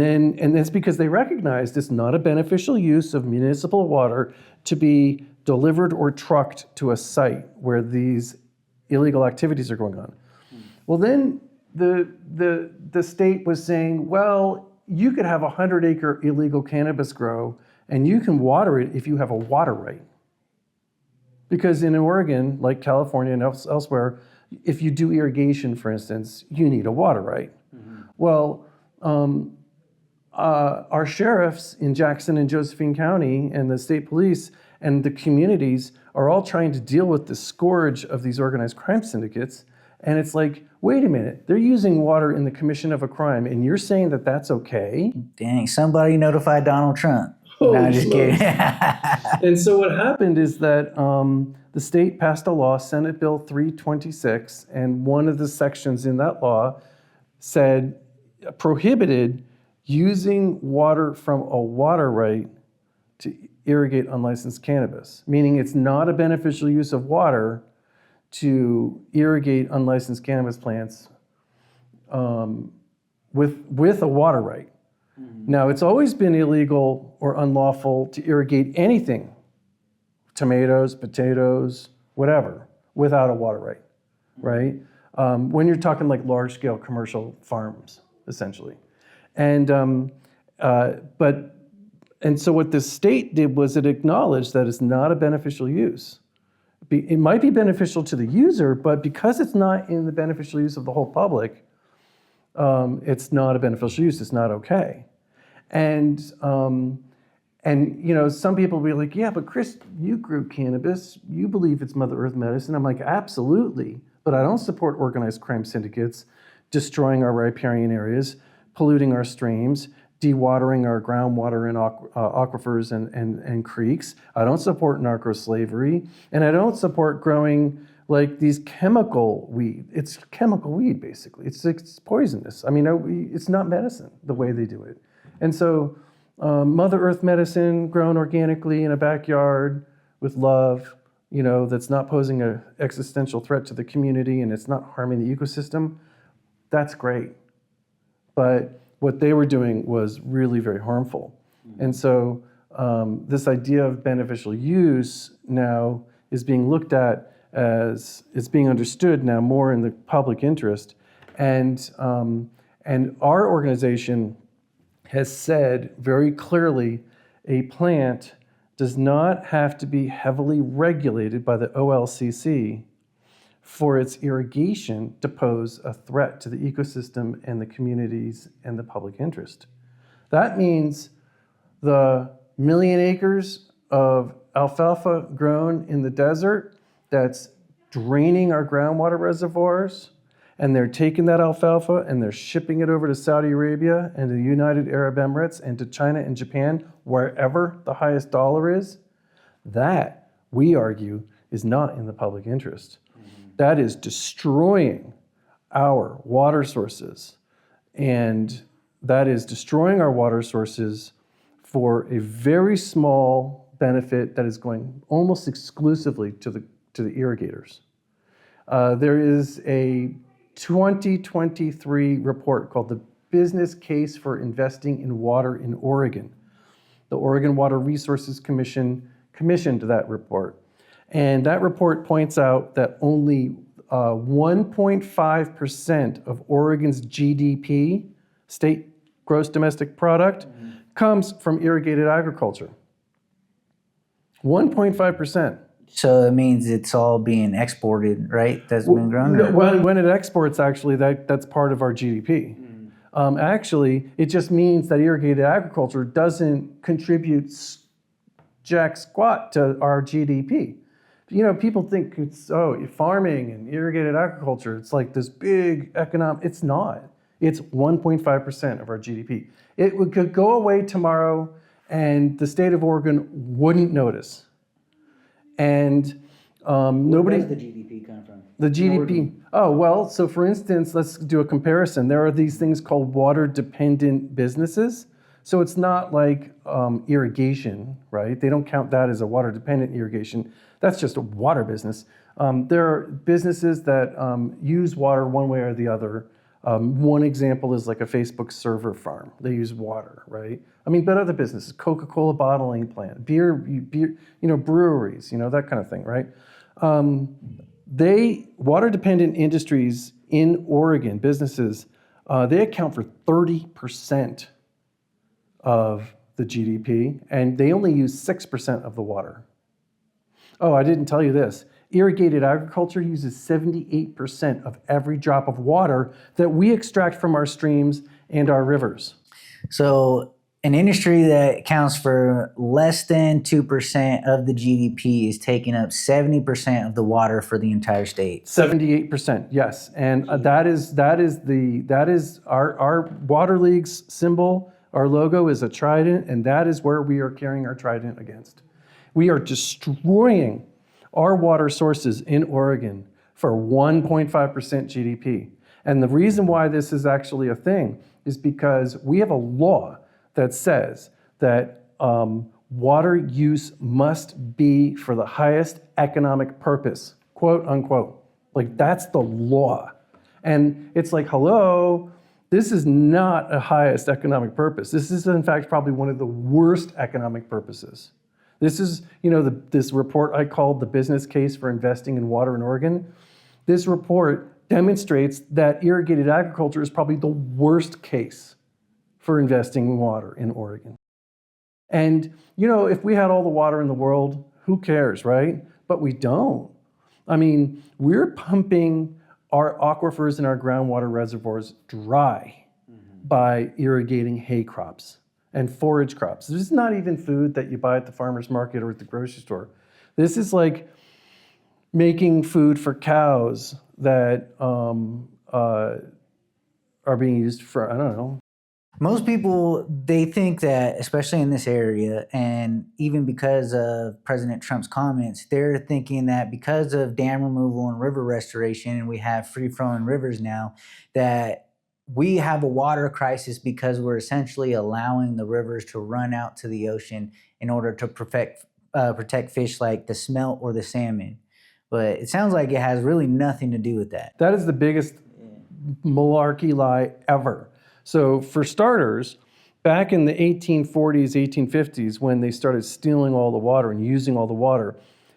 that's because they recognized it's not a beneficial use of municipal water to be delivered or trucked to a site where these illegal activities are going on. Well, then the state was saying, well, you could have a 100-acre illegal cannabis grow and you can water it if you have a water right. Because in Oregon, like California and elsewhere, if you do irrigation, for instance, you need a water right. Mm-hmm. Well, our sheriffs in Jackson and Josephine County and the state police and the communities are all trying to deal with the scourge of these organized crime syndicates. And it's like, wait a minute, they're using water in the commission of a crime, and you're saying that that's okay? Dang, somebody notified Donald Trump. Oh, no, just kidding. And so what happened is that the state passed a law, Senate Bill 326, and one of the sections in that law prohibited using water from a water right to irrigate unlicensed cannabis, meaning it's not a beneficial use of water to irrigate unlicensed cannabis plants with a water right. Mm-hmm. Now, it's always been illegal or unlawful to irrigate anything, tomatoes, potatoes, whatever, without a water right, right? When you're talking like large-scale commercial farms, essentially. And so what the state did was it acknowledged that it's not a beneficial use. It might be beneficial to the user, but because it's not in the beneficial use of the whole public, it's not a beneficial use. It's not okay. And you know, some people will be like, yeah, but Chris, you grew cannabis. You believe it's Mother Earth medicine. I'm like, absolutely. But I don't support organized crime syndicates destroying our riparian areas, polluting our streams, dewatering our groundwater and aquifers and creeks. I don't support narco-slavery, and I don't support growing like these chemical weed. It's chemical weed, basically. It's poisonous. I mean, it's not medicine the way they do it. And so Mother Earth medicine grown organically in a backyard with love, you know, that's not posing an existential threat to the community and it's not harming the ecosystem, that's great. But what they were doing was really very harmful. Mm-hmm. And so this idea of beneficial use now is being looked at as, it's being understood now more in the public interest. And our organization has said very clearly, a plant does not have to be heavily regulated by the OLCC for its irrigation to pose a threat to the ecosystem and the communities and the public interest. That means the 1 million acres of alfalfa grown in the desert that's draining our groundwater reservoirs, and they're taking that alfalfa and they're shipping it over to Saudi Arabia and the United Arab Emirates and to China and Japan, wherever the highest dollar is, that, we argue, is not in the public interest. That is destroying our water sources. And that is destroying our water sources for a very small benefit that is going almost exclusively to the irrigators. There is a 2023 report called The Business Case for Investing in Water in Oregon. The Oregon Water Resources Commission commissioned that report. And that report points out that only 1.5% of Oregon's GDP, state gross domestic product, comes from irrigated agriculture. 1.5%. So it means it's all being exported, right? That's been grown? No, when it exports, actually, that's part of our GDP. Actually, it just means that irrigated agriculture doesn't contribute jack squat to our GDP. You know, people think it's, farming and irrigated agriculture, it's like this big economic, it's not. It's 1.5% of our GDP. Could go away tomorrow and the state of Oregon wouldn't notice. And nobody. Where does the GDP come from? The GDP. Oh, well, so for instance, let's do a comparison. There are these things called water-dependent businesses. So it's not like irrigation, right? They don't count that as a water-dependent irrigation. That's just a water business. There are businesses that use water one way or the other. One example is like a Facebook server farm. They use water, right? I mean, but other businesses, Coca-Cola bottling plant, beer, breweries, that kind of thing, right? Water-dependent industries in Oregon, businesses, they account for 30% of the GDP, and they only use 6% of the water. Oh, I didn't tell you this. Irrigated agriculture uses 78% of every drop of water that we extract from our streams and our rivers. So an industry that accounts for less than 2% of the GDP is taking up 70% of the water for the entire state. 78%, yes. And that is our Water League's symbol. Our logo is a trident, and that is where we are carrying our trident against. We are destroying our water sources in Oregon for 1.5% GDP. And the reason why this is actually a thing is because we have a law that says that water use must be for the highest economic purpose, quote unquote. Like, that's the law. And it's like, hello, this is not a highest economic purpose. This is, in fact, probably one of the worst economic purposes. This is, this report I called The Business Case for Investing in Water in Oregon. This report demonstrates that irrigated agriculture is probably the worst case for investing in water in Oregon. And, if we had all the water in the world, who cares, right? But we don't. I mean, we're pumping our aquifers and our groundwater reservoirs dry by irrigating hay crops and forage crops. This is not even food that you buy at the farmer's market or at the grocery store. This is like making food for cows that are being used for, I don't know. Most people, they think that, especially in this area, and even because of President Trump's comments, they're thinking that because of dam removal and river restoration, and we have free-flowing rivers now, that we have a water crisis because we're essentially allowing the rivers to run out to the ocean in order to protect fish like the smelt or the salmon. But it sounds like it has really nothing to do with that. That is the biggest malarkey lie ever. So for starters, back in the 1840s, 1850s, when they started stealing all the water and using all the water,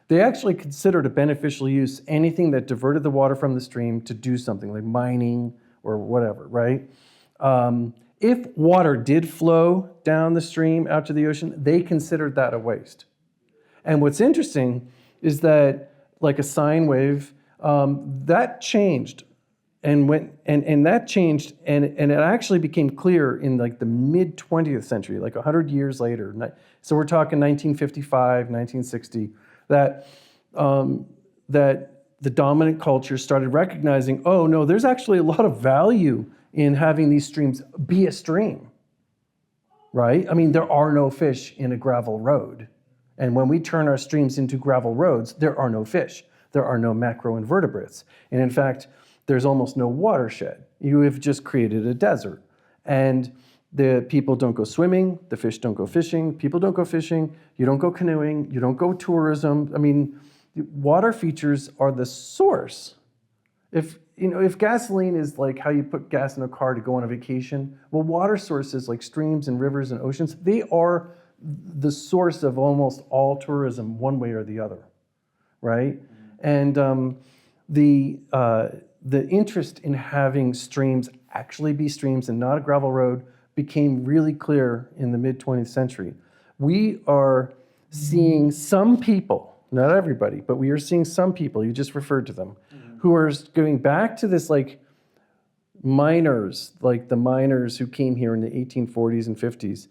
they actually considered a beneficial use anything that diverted the water from the stream to do something like mining or whatever, right? If water did flow down the stream out to the ocean, they considered that a waste. And what's interesting is that, like a sine wave, that changed. And that changed, and it actually became clear in like the mid 20th century, like 100 years later. So we're talking 1955, 1960, that the dominant culture started recognizing, oh no, there's actually a lot of value in having these streams be a stream, right? I mean, there are no fish in a gravel road. And when we turn our streams into gravel roads, there are no fish. There are no macroinvertebrates. And in fact, there's almost no watershed. You have just created a desert. And the people don't go swimming, the fish don't go fishing, people don't go fishing, you don't go canoeing, you don't go tourism. I mean, water features are the source. If if gasoline is like how you put gas in a car to go on a vacation, well, water sources like streams and rivers and oceans, they are the source of almost all tourism one way or the other, right? And the interest in having streams actually be streams and not a gravel road became really clear in the mid-20th century. We are seeing some people, not everybody, but we are seeing some people, you just referred to them, who are going back to this like miners, like the miners who came here in the 1840s and 50s,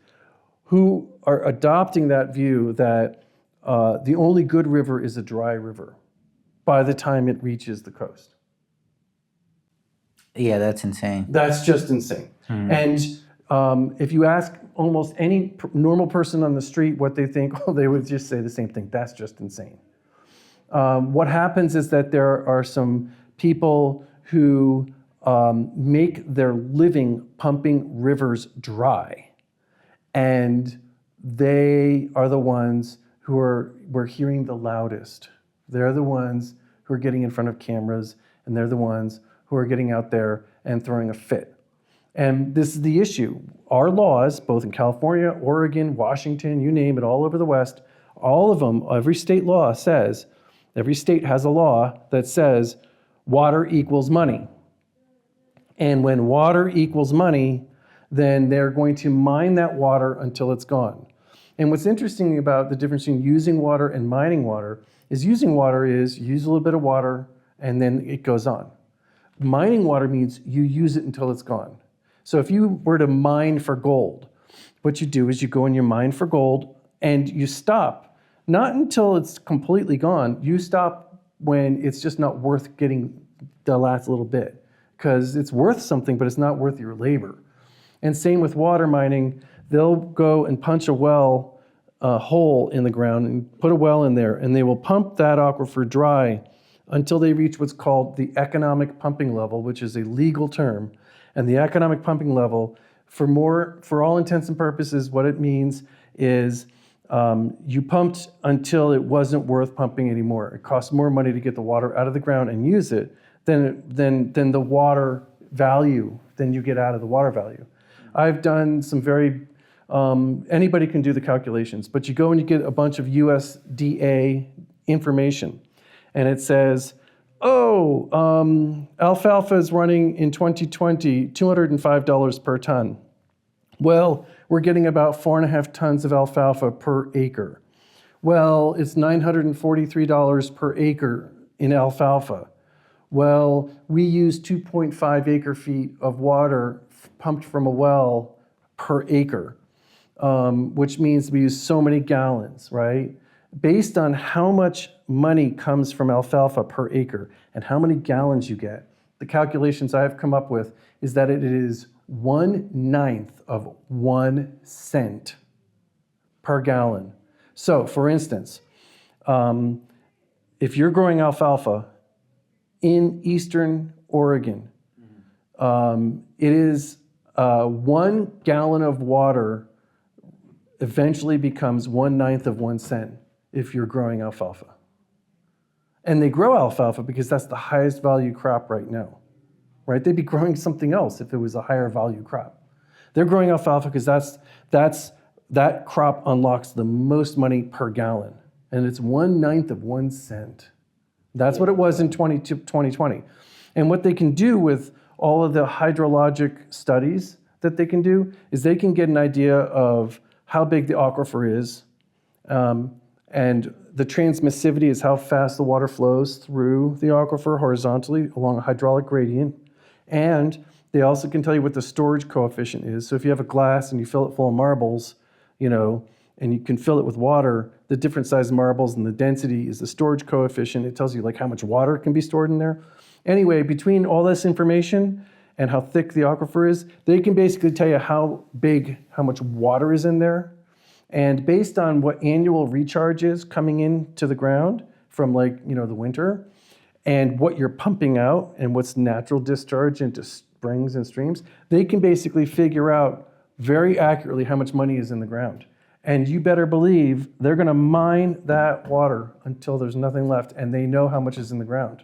who are adopting that view that the only good river is a dry river by the time it reaches the coast. Yeah, that's insane. That's just insane. And if you ask almost any normal person on the street what they think, well, they would just say the same thing. That's just insane. What happens is that there are some people who make their living pumping rivers dry. And they are the ones who we're hearing the loudest. They're the ones who are getting in front of cameras, and they're the ones who are getting out there and throwing a fit. And this is the issue. Our laws, both in California, Oregon, Washington, you name it, all over the West, all of them, every state law says, every state has a law that says water equals money. And when water equals money, then they're going to mine that water until it's gone. And what's interesting about the difference between using water and mining water is using water is you use a little bit of water and then it goes on. Mining water means you use it until it's gone. So if you were to mine for gold, what you do is you go and you mine for gold and you stop, not until it's completely gone. You stop when it's just not worth getting the last little bit, because it's worth something, but it's not worth your labor. And same with water mining. They'll go and punch a well, a hole in the ground and put a well in there, and they will pump that aquifer dry until they reach what's called the economic pumping level, which is a legal term. And the economic pumping level, for all intents and purposes, what it means is you pumped until it wasn't worth pumping anymore. It costs more money to get the water out of the ground and use it than the water value, than you get out of the water value. I've done some very, anybody can do the calculations, but you go and you get a bunch of USDA information, and it says, alfalfa is running in 2020 $205 per ton. Well, we're getting about 4.5 tons of alfalfa per acre. Well, it's $943 per acre in alfalfa. Well, we use 2.5 acre feet of water pumped from a well per acre, which means we use so many gallons, right? Based on how much money comes from alfalfa per acre and how many gallons you get, the calculations I've come up with is that it is 1/9 of 1 cent per gallon. So, for instance, if you're growing alfalfa in eastern Oregon, it is 1 gallon of water eventually becomes 1/9 of 1 cent if you're growing alfalfa. And they grow alfalfa because that's the highest value crop right now, right? They'd be growing something else if it was a higher value crop. They're growing alfalfa because that crop unlocks the most money per gallon, and it's 1/9 of 1 cent. That's what it was in 2020. And what they can do with all of the hydrologic studies that they can do is they can get an idea of how big the aquifer is, and the transmissivity is how fast the water flows through the aquifer horizontally along a hydraulic gradient. And they also can tell you what the storage coefficient is. So if you have a glass and you fill it full of marbles, and you can fill it with water, the different size marbles and the density is the storage coefficient. It tells you like how much water can be stored in there. Anyway, between all this information and how thick the aquifer is, they can basically tell you how much water is in there. And based on what annual recharge is coming into the ground from the winter, and what you're pumping out and what's natural discharge into springs and streams, they can basically figure out very accurately how much money is in the ground. And you better believe they're going to mine that water until there's nothing left, and they know how much is in the ground.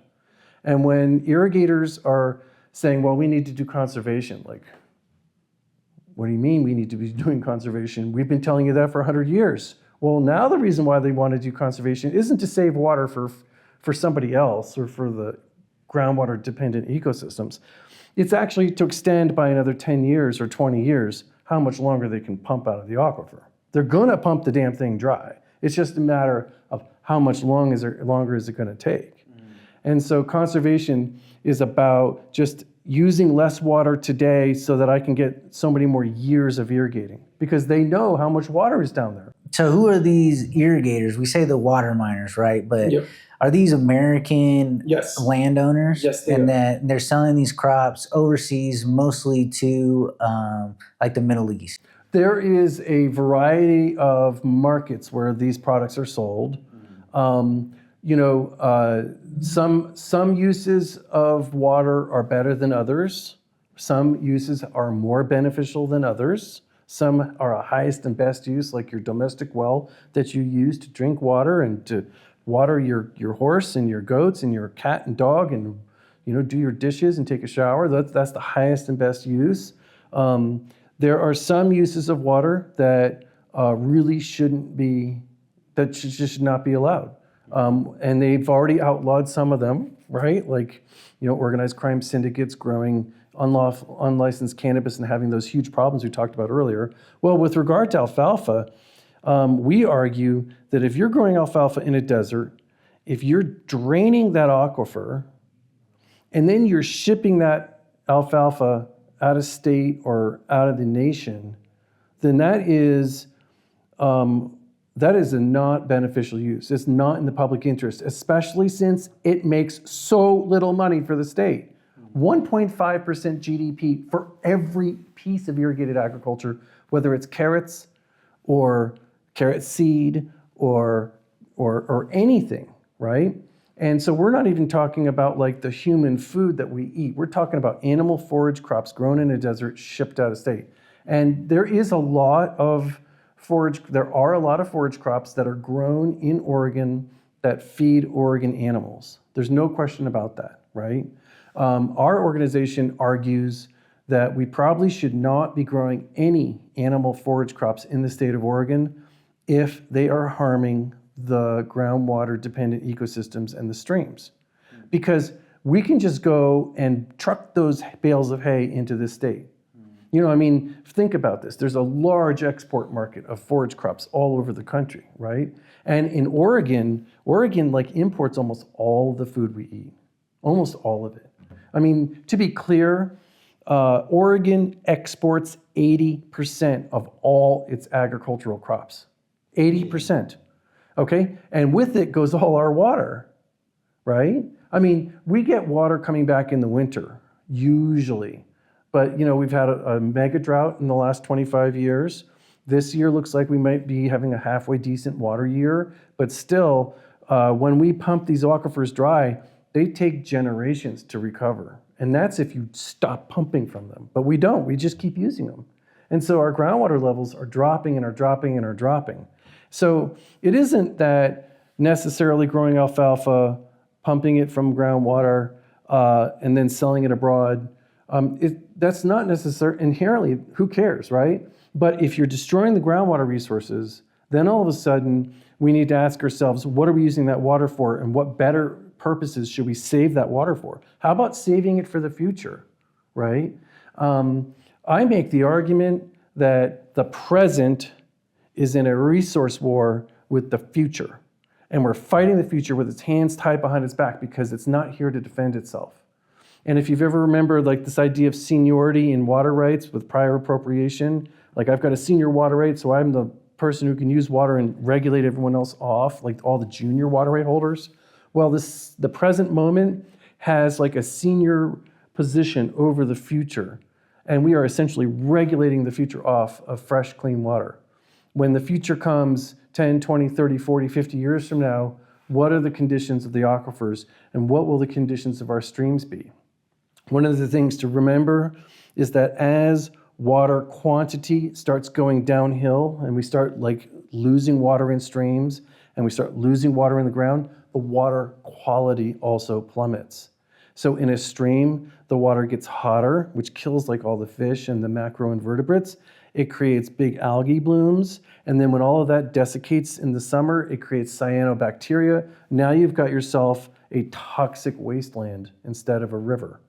And when irrigators are saying, well, we need to do conservation, like, what do you mean we need to be doing conservation? We've been telling you that for 100 years. Well, now the reason why they want to do conservation isn't to save water for somebody else or for the groundwater dependent ecosystems. It's actually to extend by another 10 years or 20 years how much longer they can pump out of the aquifer. They're gonna pump the damn thing dry. It's just a matter of how much longer is it gonna take. And so conservation is about just using less water today so that I can get so many more years of irrigating, because they know how much water is down there. So who are these irrigators? We say the water miners, right? But Yep. are these American Yes. landowners? Yes, they and are. that they're selling these crops overseas, mostly to like the Middle East. There is a variety of markets where these products are sold. Some uses of water are better than others. Some uses are more beneficial than others. Some are a highest and best use, like your domestic well that you use to drink water and to water your horse and your goats and your cat and dog and do your dishes and take a shower. That's the highest and best use. There are some uses of water that really shouldn't be, that should not be allowed. And they've already outlawed some of them, right? Like, organized crime syndicates growing unlicensed cannabis and having those huge problems we talked about earlier. Well, with regard to alfalfa, we argue that if you're growing alfalfa in a desert, if you're draining that aquifer, and then you're shipping that alfalfa out of state or out of the nation, then that is a not beneficial use. It's not in the public interest, especially since it makes so little money for the state. 1.5% GDP for every piece of irrigated agriculture, whether it's carrots or carrot seed or anything, right? And so we're not even talking about like the human food that we eat. We're talking about animal forage crops grown in a desert, shipped out of state. And there are a lot of forage crops that are grown in Oregon that feed Oregon animals. There's no question about that, right? Our organization argues that we probably should not be growing any animal forage crops in the state of Oregon if they are harming the groundwater dependent ecosystems and the streams. Because we can just go and truck those bales of hay into this state. Think about this. There's a large export market of forage crops all over the country, right? And in Oregon like imports almost all the food we eat, almost all of it. To be clear, Oregon exports 80% of all its agricultural crops, 80%, okay? And with it goes all our water, right? We get water coming back in the winter, usually. But we've had a mega drought in the last 25 years. This year looks like we might be having a halfway decent water year, but still, when we pump these aquifers dry, they take generations to recover. And that's if you stop pumping from them. But we don't, we just keep using them. And so our groundwater levels are dropping and are dropping and are dropping. So it isn't that necessarily growing alfalfa, pumping it from groundwater, and then selling it abroad. That's not necessarily inherently, who cares, right? But if you're destroying the groundwater resources, then all of a sudden we need to ask ourselves, what are we using that water for, and what better purposes should we save that water for? How about saving it for the future, right? I make the argument that the present is in a resource war with the future, and we're fighting the future with its hands tied behind its back because it's not here to defend itself. And if you've ever remembered like this idea of seniority in water rights with prior appropriation, like I've got a senior water right, so I'm the person who can use water and regulate everyone else off, like all the junior water right holders. Well, the present moment has like a senior position over the future, and we are essentially regulating the future off of fresh, clean water. When the future comes 10, 20, 30, 40, 50 years from now, what are the conditions of the aquifers, and what will the conditions of our streams be? One of the things to remember is that as water quantity starts going downhill and we start like losing water in streams and we start losing water in the ground, the water quality also plummets. So in a stream, the water gets hotter, which kills like all the fish and the macroinvertebrates. It creates big algae blooms. And then when all of that desiccates in the summer, it creates cyanobacteria. Now you've got yourself a toxic wasteland instead of a river.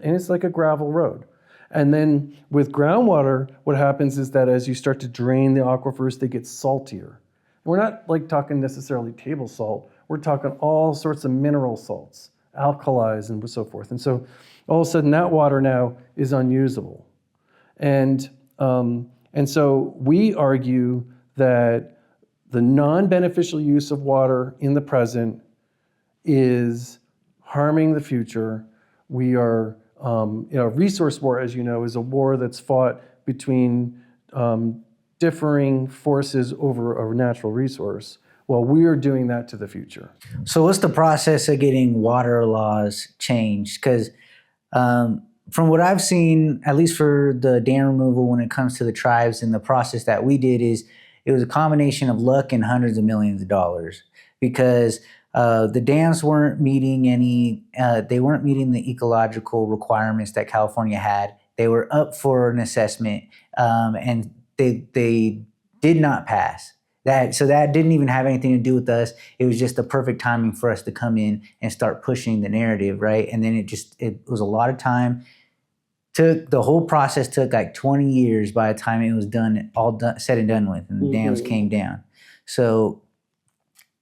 And it's like a gravel road. And then with groundwater, what happens is that as you start to drain the aquifers, they get saltier. We're not like talking necessarily table salt. We're talking all sorts of mineral salts, alkalis and so forth. And so all of a sudden that water now is unusable. And so we argue that the non-beneficial use of water in the present is harming the future. We are, resource war, as you know, is a war that's fought between differing forces over a natural resource. Well, we are doing that to the future. So what's the process of getting water laws changed? Because from what I've seen, at least for the dam removal when it comes to the tribes, and the process that we did is it was a combination of luck and hundreds of millions of dollars, because the dams weren't meeting they weren't meeting the ecological requirements that California had. They were up for an assessment, and they did not pass. So that didn't even have anything to do with us. It was just the perfect timing for us to come in and start pushing the narrative, right? And then it was a lot of time. The whole process took like 20 years by the time it was said and done with, and the dams came down. So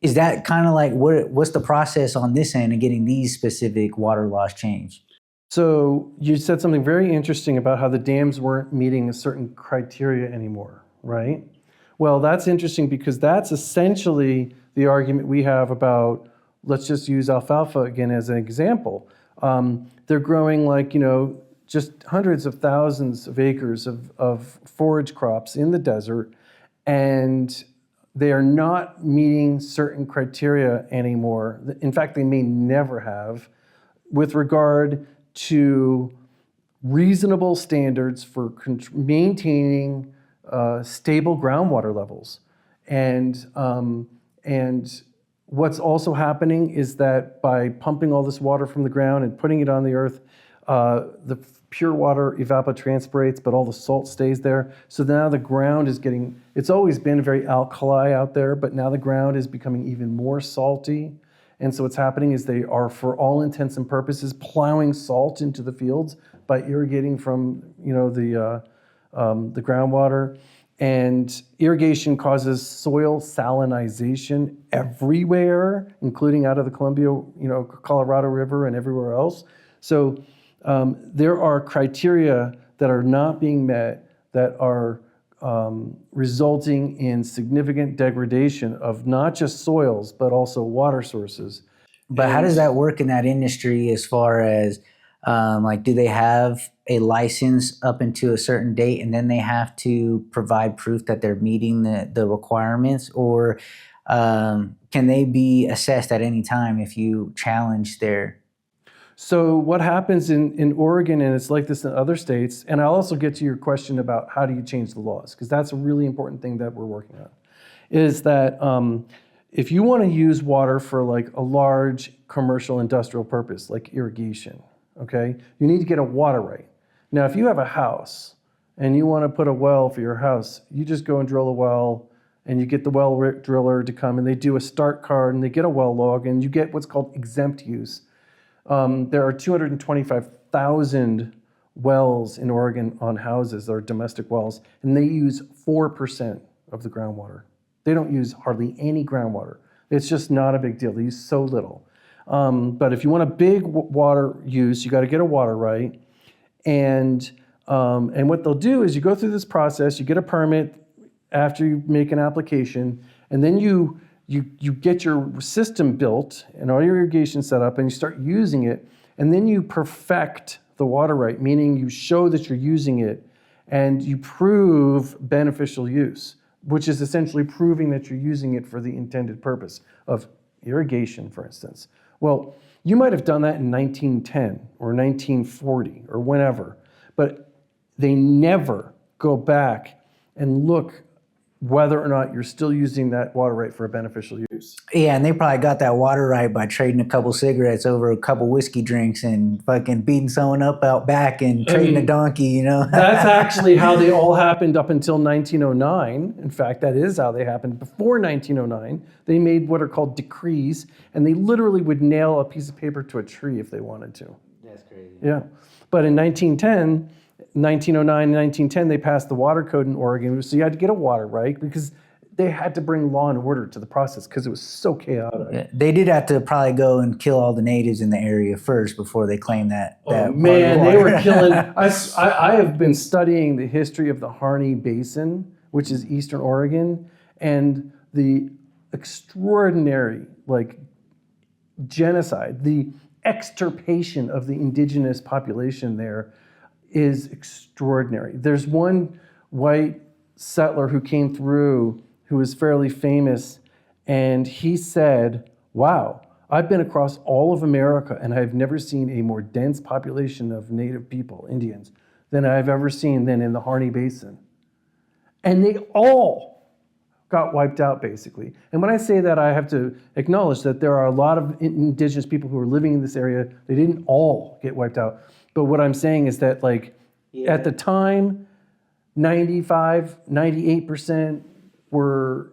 is that kind of like what's the process on this end of getting these specific water laws changed? So you said something very interesting about how the dams weren't meeting a certain criteria anymore, right? Well, that's interesting because that's essentially the argument we have about, let's just use alfalfa again as an example. They're growing just hundreds of thousands of acres of forage crops in the desert, and they are not meeting certain criteria anymore. In fact, they may never have, with regard to reasonable standards for maintaining stable groundwater levels. And what's also happening is that by pumping all this water from the ground and putting it on the earth, the pure water evapotranspirates, but all the salt stays there. So now the ground is it's always been very alkali out there, but now the ground is becoming even more salty. And so what's happening is they are, for all intents and purposes, plowing salt into the fields by irrigating from the groundwater. And irrigation causes soil salinization everywhere, including out of the Columbia, Colorado River and everywhere else. So there are criteria that are not being met that are resulting in significant degradation of not just soils, but also water sources. But how does that work in that industry as far as, do they have a license up into a certain date and then they have to provide proof that they're meeting the requirements? Or can they be assessed at any time if you challenge their... So what happens in Oregon, and it's like this in other states, and I'll also get to your question about how do you change the laws, because that's a really important thing that we're working on, is that if you want to use water for like a large commercial industrial purpose, like irrigation, okay, you need to get a water right. Now, if you have a house and you want to put a well for your house, you just go and drill a well, and you get the well driller to come, and they do a start card, and they get a well log, and you get what's called exempt use. There are 225,000 wells in Oregon on houses that are domestic wells, and they use 4% of the groundwater. They don't use hardly any groundwater. It's just not a big deal. They use so little. But if you want a big water use, you got to get a water right. And what they'll do is you go through this process, you get a permit after you make an application, and then you get your system built and all your irrigation set up, and you start using it, and then you perfect the water right, meaning you show that you're using it, and you prove beneficial use, which is essentially proving that you're using it for the intended purpose of irrigation, for instance. Well, you might have done that in 1910 or 1940 or whenever, but they never go back and look whether or not you're still using that water right for a beneficial use. Yeah, and they probably got that water right by trading a couple cigarettes over a couple whiskey drinks and fucking beating someone up out back and trading a donkey, you know? That's actually how they all happened up until 1909. In fact, that is how they happened. Before 1909, they made what are called decrees, and they literally would nail a piece of paper to a tree if they wanted to. That's crazy. Yeah. But in 1909, 1910, they passed the water code in Oregon. So you had to get a water right because they had to bring law and order to the process because it was so chaotic. Yeah, they did have to probably go and kill all the natives in the area first before they claimed that. Oh, man, they were killing. I have been studying the history of the Harney Basin, which is Eastern Oregon, and the extraordinary, genocide, the extirpation of the indigenous population there is extraordinary. There's one white settler who came through who was fairly famous, and he said, wow, I've been across all of America and I've never seen a more dense population of native people, Indians, than I've ever seen than in the Harney Basin. And they all got wiped out, basically. And when I say that, I have to acknowledge that there are a lot of indigenous people who are living in this area. They didn't all get wiped out. But what I'm saying is that, at the time, 95, 98% were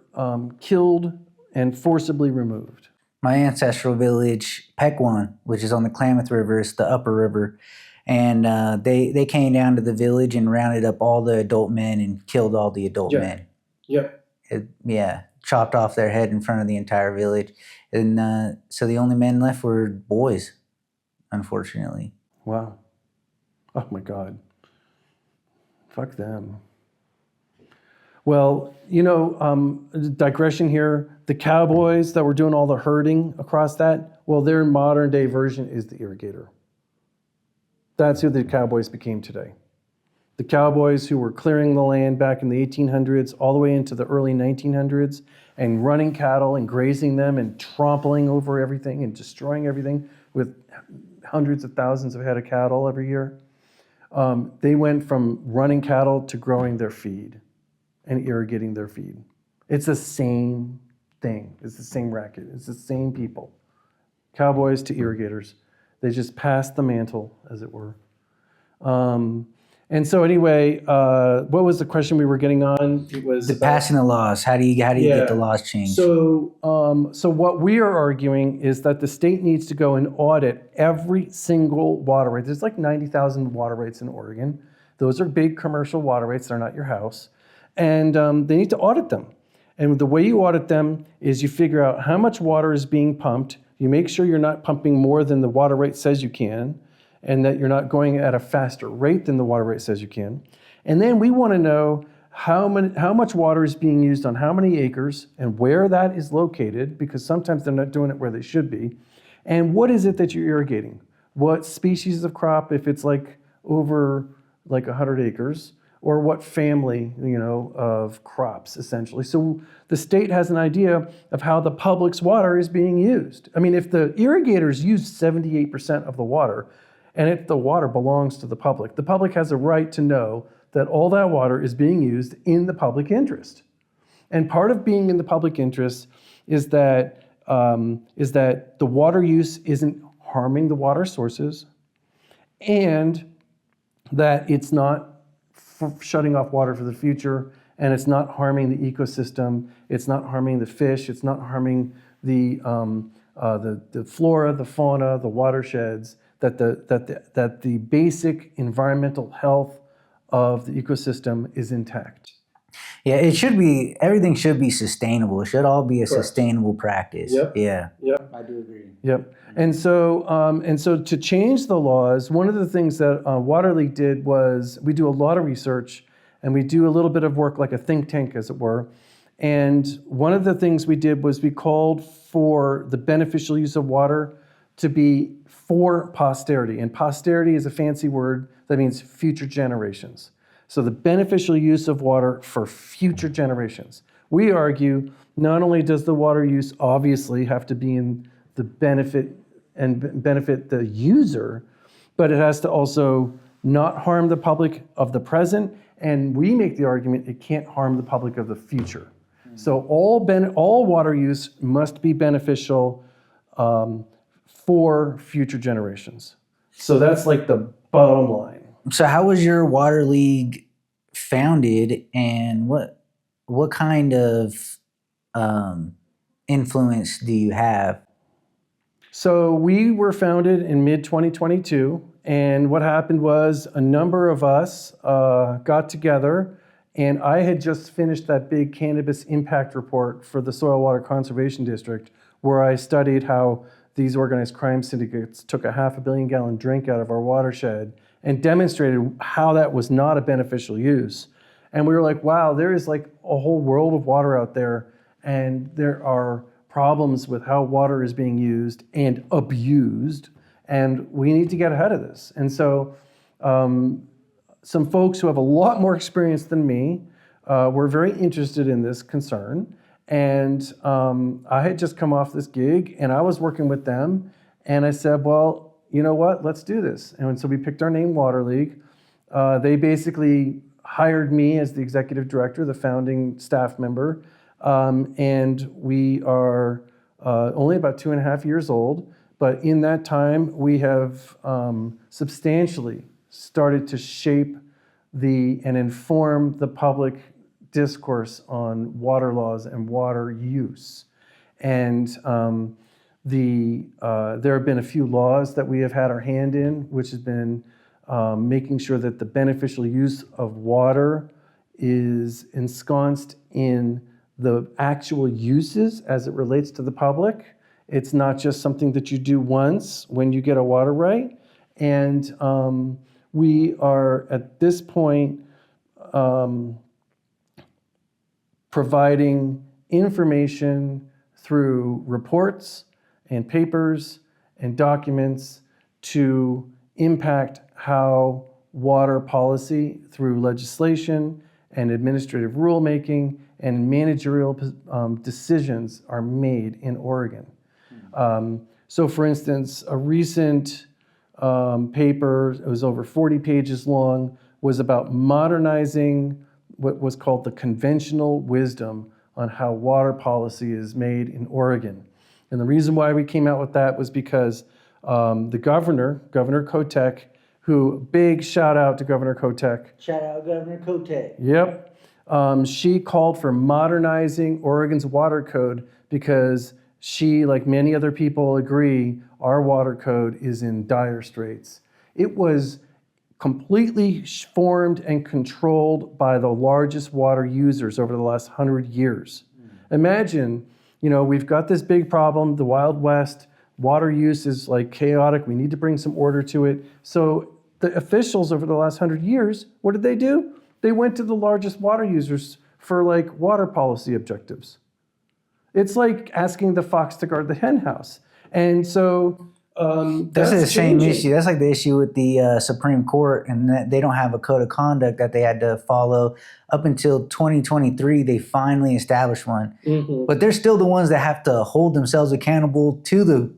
killed and forcibly removed. My ancestral village, Pequon, which is on the Klamath River, it's the upper river, and they came down to the village and rounded up all the adult men and killed all the adult men. Yep. Chopped off their head in front of the entire village. And so the only men left were boys, unfortunately. Wow. Oh my God. Fuck them. Well, digression here, the cowboys that were doing all the herding across that, well, their modern day version is the irrigator. That's who the cowboys became today. The cowboys who were clearing the land back in the 1800s all the way into the early 1900s and running cattle and grazing them and trampling over everything and destroying everything with hundreds of thousands of head of cattle every year. They went from running cattle to growing their feed and irrigating their feed. It's the same thing. It's the same racket. It's the same people. Cowboys to irrigators. They just passed the mantle, as it were. And so anyway, what was the question we were getting on? It was passing the laws. How do you get the laws changed? So what we are arguing is that the state needs to go and audit every single water right. There's 90,000 water rights in Oregon. Those are big commercial water rights. They're not your house. And they need to audit them. And the way you audit them is you figure out how much water is being pumped. You make sure you're not pumping more than the water rate says you can, and that you're not going at a faster rate than the water rate says you can. And then we want to know how much water is being used on how many acres and where that is located, because sometimes they're not doing it where they should be. And what is it that you're irrigating? What species of crop, if it's over 100 acres, or what family, of crops, essentially. So the state has an idea of how the public's water is being used. I mean, if the irrigators use 78% of the water, and if the water belongs to the public has a right to know that all that water is being used in the public interest. And part of being in the public interest is that the water use isn't harming the water sources, and that it's not shutting off water for the future, and it's not harming the ecosystem. It's not harming the fish. It's not harming the flora, the fauna, the watersheds. That the basic environmental health of the ecosystem is intact. Yeah, everything should be sustainable. It should all be a sustainable practice. Yep. Yeah. Yep. I do agree. Yep. And so to change the laws, one of the things that Water League did was we do a lot of research and we do a little bit of work like a think tank, as it were. And one of the things we did was we called for the beneficial use of water to be for posterity. And posterity is a fancy word that means future generations. So the beneficial use of water for future generations. We argue not only does the water use obviously have to be in the benefit the user, but it has to also not harm the public of the present And we make the argument it can't harm the public of the future. So all water use must be beneficial for future generations. So that's like the bottom line. So how was your water league founded, and what kind of influence do you have? So we were founded in mid-2022, and what happened was a number of us got together, and I had just finished that big cannabis impact report for the Soil Water Conservation District, where I studied how these organized crime syndicates took a 500 million gallon drink out of our watershed and demonstrated how that was not a beneficial use. And we were like, wow, there is like a whole world of water out there, and there are problems with how water is being used and abused, and we need to get ahead of this. And so some folks who have a lot more experience than me were very interested in this concern. And I had just come off this gig, and I was working with them, and I said, well, you know what, let's do this. And so we picked our name, Water League. They basically hired me as the executive director, the founding staff member, and we are only about 2.5 years old. But in that time, we have substantially started to shape and inform the public discourse on water laws and water use. And there have been a few laws that we have had our hand in, which has been making sure that the beneficial use of water is ensconced in the actual uses as it relates to the public. It's not just something that you do once when you get a water right. And we are at this point providing information through reports and papers and documents to impact how water policy through legislation and administrative rulemaking and managerial decisions are made in Oregon. So for instance, a recent paper, it was over 40 pages long, was about modernizing what was called the conventional wisdom on how water policy is made in Oregon. And the reason why we came out with that was because the Governor Kotek, who, big shout out to Governor Kotek. Shout out Governor Kotek. Yep. She called for modernizing Oregon's water code because she, like many other people, agree our water code is in dire straits. It was completely formed and controlled by the largest water users over the last 100 years. Imagine, we've got this big problem, the Wild West, water use is like chaotic, we need to bring some order to it. So the officials over the last 100 years, what did they do? They went to the largest water users for like water policy objectives. It's like asking the fox to guard the hen house. And so that's the same issue. That's like the issue with the Supreme Court, and that they don't have a code of conduct that they had to follow. Up until 2023, they finally established one. Mm-hmm. But they're still the ones that have to hold themselves accountable to the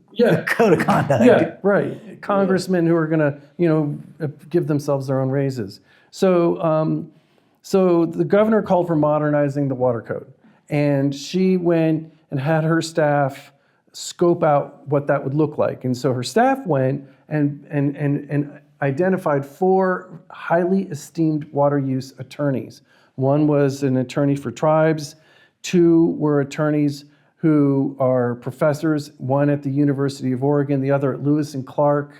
code of conduct. Yeah, right. Congressmen who are going to, give themselves their own raises. So, so the governor called for modernizing the water code, and she went and had her staff scope out what that would look like. And so her staff went and identified 4 highly esteemed water use attorneys. One was an attorney for tribes, 2 were attorneys who are professors, one at the University of Oregon, the other at Lewis and Clark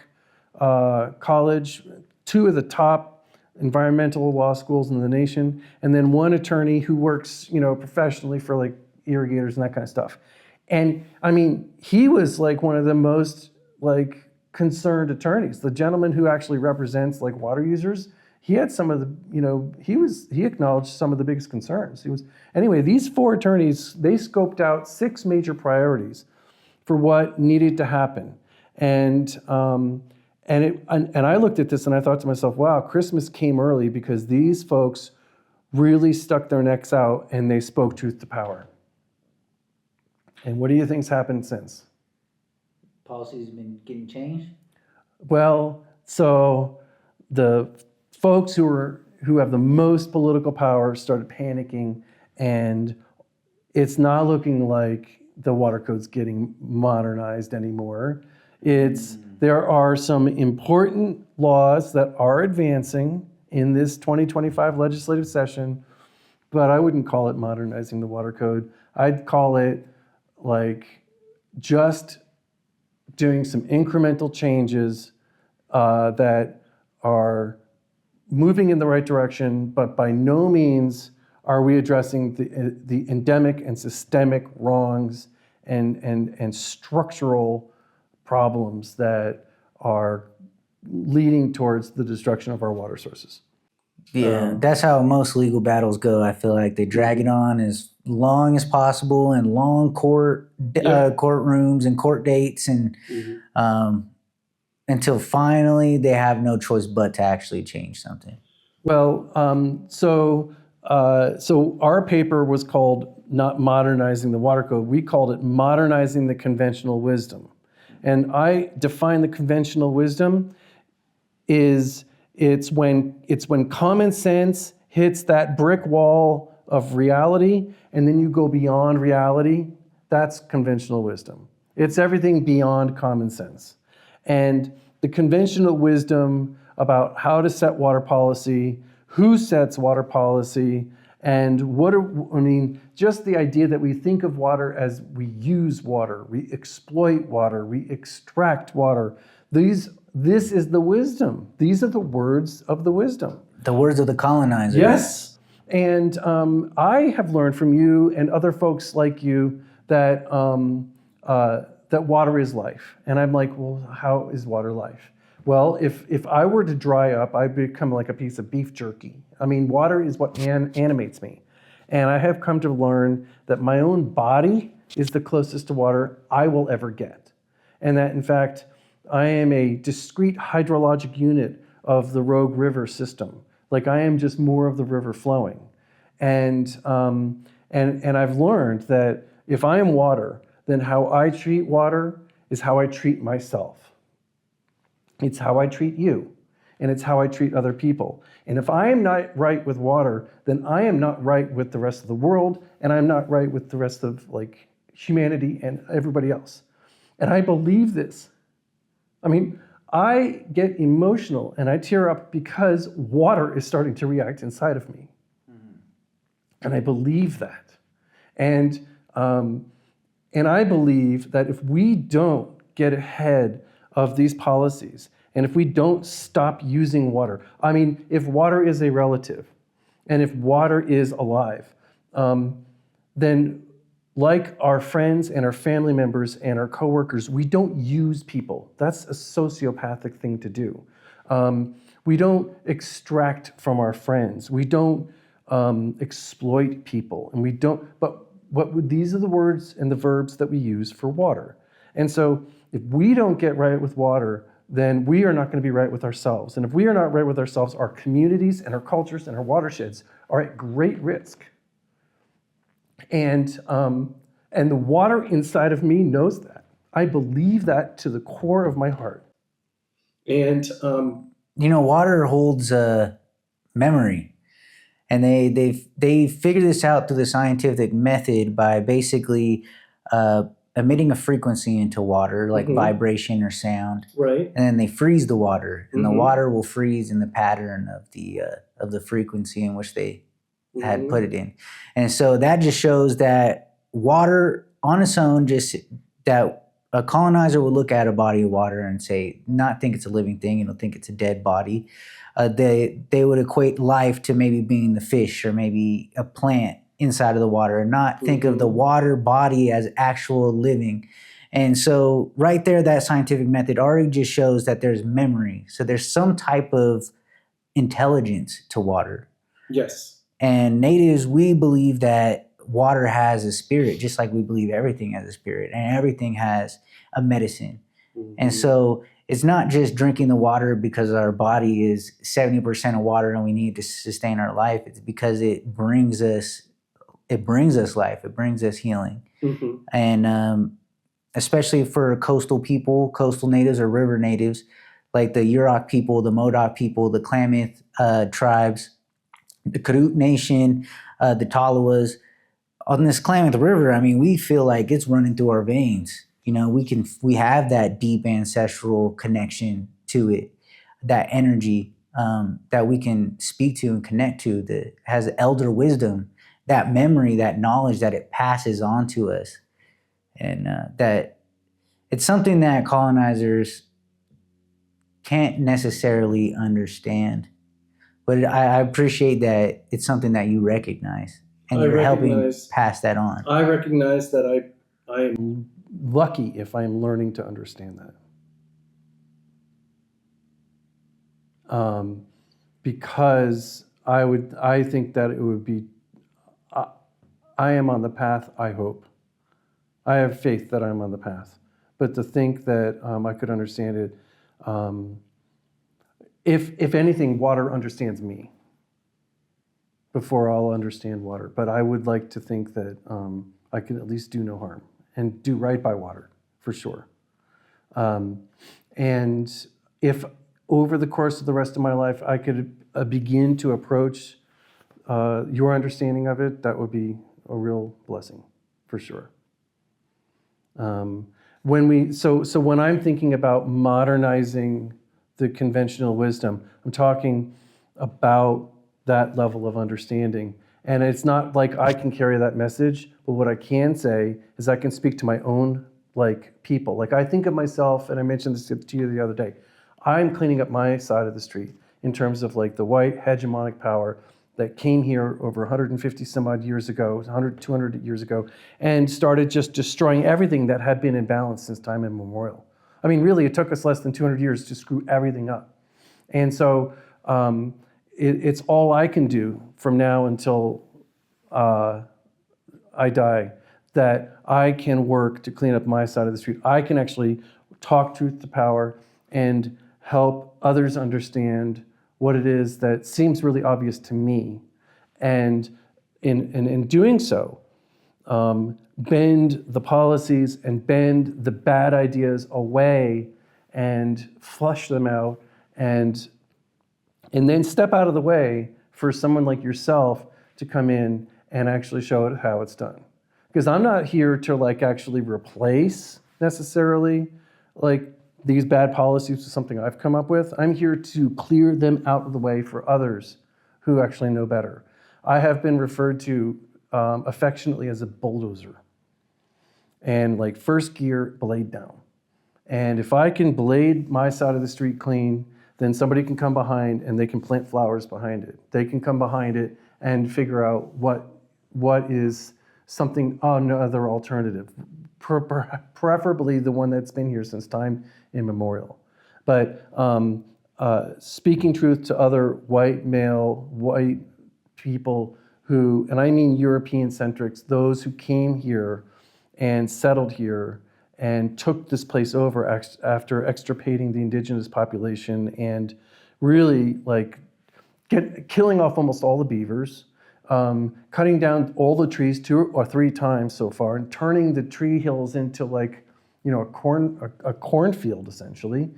College, 2 of the top environmental law schools in the nation, and then 1 attorney who works, professionally for like irrigators and that kind of stuff. And I mean, he was like one of the most like concerned attorneys. The gentleman who actually represents like water users, he had some of the, he acknowledged some of the biggest concerns. Anyway, these 4 attorneys, they scoped out 6 major priorities for what needed to happen. And I looked at this and I thought to myself, wow, Christmas came early because these folks really stuck their necks out and they spoke truth to power. And what do you think's happened since? Policy's been getting changed? Well, so the folks who who have the most political power started panicking, and it's not looking like the water code's getting modernized anymore. There are some important laws that are advancing in this 2025 legislative session, but I wouldn't call it modernizing the water code. I'd call it like just doing some incremental changes that are moving in the right direction, but by no means are we addressing the endemic and systemic wrongs and structural problems that are leading towards the destruction of our water sources. Yeah, that's how most legal battles go. I feel like they drag it on as long as possible in long courtrooms and court dates, and until finally they have no choice but to actually change something. Well, so our paper was called not modernizing the water code. We called it modernizing the conventional wisdom. And I define the conventional wisdom it's when common sense hits that brick wall of reality and then you go beyond reality. That's conventional wisdom. It's everything beyond common sense. And the conventional wisdom about how to set water policy, who sets water policy, and just the idea that we think of water as we use water, we exploit water, we extract water. This is the wisdom. These are the words of the wisdom. The words of the colonizer. Yes. And I have learned from you and other folks like you that that water is life. And I'm like, well, how is water life? Well, if I were to dry up, I'd become like a piece of beef jerky. I mean, water is what animates me. And I have come to learn that my own body is the closest to water I will ever get. And that, in fact, I am a discrete hydrologic unit of the Rogue River system. Like I am just more of the river flowing. And I've learned that if I am water, then how I treat water is how I treat myself. It's how I treat you, and it's how I treat other people. And if I am not right with water, then I am not right with the rest of the world, and I'm not right with the rest of like humanity and everybody else. And I believe this. I mean, I get emotional and I tear up because water is starting to react inside of me. And I believe that. And I believe that if we don't get ahead of these policies, and if we don't stop using water, I mean, if water is a relative, and if water is alive, then like our friends and our family members and our coworkers, we don't use people. That's a sociopathic thing to do. We don't extract from our friends. We don't exploit people, and we don't. But these are the words and the verbs that we use for water. And so, if we don't get right with water, then we are not going to be right with ourselves. And if we are not right with ourselves, our communities and our cultures and our watersheds are at great risk. And the water inside of me knows that. I believe that to the core of my heart. And water holds memory, and they figured this out through the scientific method by basically emitting a frequency into water, like vibration or sound, right, and then they freeze the water, and the water will freeze in the pattern of the frequency in which they had put it in. And so that just shows that water on its own, just that a colonizer would look at a body of water and say, not think it's a living thing, and think it's a dead body. They would equate life to maybe being the fish or maybe a plant inside of the water, and not think of the water body as actual living. And so right there, that scientific method already just shows that there's memory. So there's some type of intelligence to water. Yes. And natives, we believe that water has a spirit, just like we believe everything has a spirit, and everything has a medicine. And so it's not just drinking the water because our body is 70% of water and we need to sustain our life. It's because it brings us life. It brings us healing. And especially for coastal people, coastal natives or river natives, like the Yurok people, the Modoc people, the Klamath tribes, the Karut Nation, the Talawas, on this Klamath River, I mean, we feel like it's running through our veins. You know, we have that deep ancestral connection to it, that energy that we can speak to and connect to, that has elder wisdom, that memory, that knowledge that it passes on to us. And that it's something that colonizers can't necessarily understand. But I appreciate that it's something that you recognize and you're helping pass that on. I recognize that I am lucky if I'm learning to understand that. Because I think that it would be, I am on the path, I hope. I have faith that I'm on the path. But to think that I could understand it, if anything, water understands me before I'll understand water. But I would like to think that I can at least do no harm and do right by water, for sure. And if over the course of the rest of my life I could begin to approach your understanding of it, that would be a real blessing, for sure. When I'm thinking about modernizing the conventional wisdom, I'm talking about that level of understanding. And it's not like I can carry that message, but what I can say is I can speak to my own people. Like I think of myself, and I mentioned this to you the other day, I'm cleaning up my side of the street in terms of the white hegemonic power that came here over 150 some odd years ago, 100, 200 years ago, and started just destroying everything that had been in balance since time immemorial. I mean, really, it took us less than 200 years to screw everything up. And so it's all I can do from now until I die, that I can work to clean up my side of the street. I can actually talk truth to power and help others understand what it is that seems really obvious to me. And in doing so, bend the policies and bend the bad ideas away and flush them out and then step out of the way for someone like yourself to come in and actually show it how it's done. Because I'm not here to actually replace necessarily these bad policies with something I've come up with. I'm here to clear them out of the way for others who actually know better. I have been referred to affectionately as a bulldozer. And first gear, blade down. And if I can blade my side of the street clean, then somebody can come behind and they can plant flowers behind it. They can come behind it and figure out what is something, another alternative. Preferably the one that's been here since time immemorial. But speaking truth to other white people who, and I mean European centrics, those who came here and settled here and took this place over after extirpating the indigenous population and really killing off almost all the beavers, cutting down all the trees 2 or 3 times so far, and turning the tree hills into a cornfield essentially,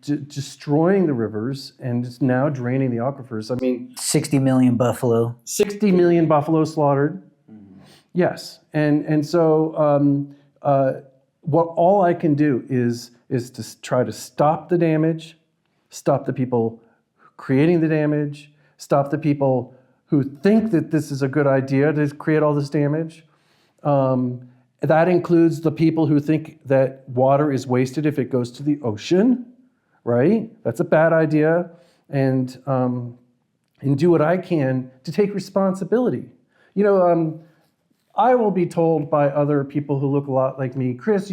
destroying the rivers and just now draining the aquifers. I mean, 60 million buffalo. 60 million buffalo slaughtered. Yes, and so what all I can do is to try to stop the damage, stop the people creating the damage, stop the people who think that this is a good idea to create all this damage. That includes the people who think that water is wasted if it goes to the ocean, right? That's a bad idea, and do what I can to take responsibility. I will be told by other people who look a lot like me, Chris,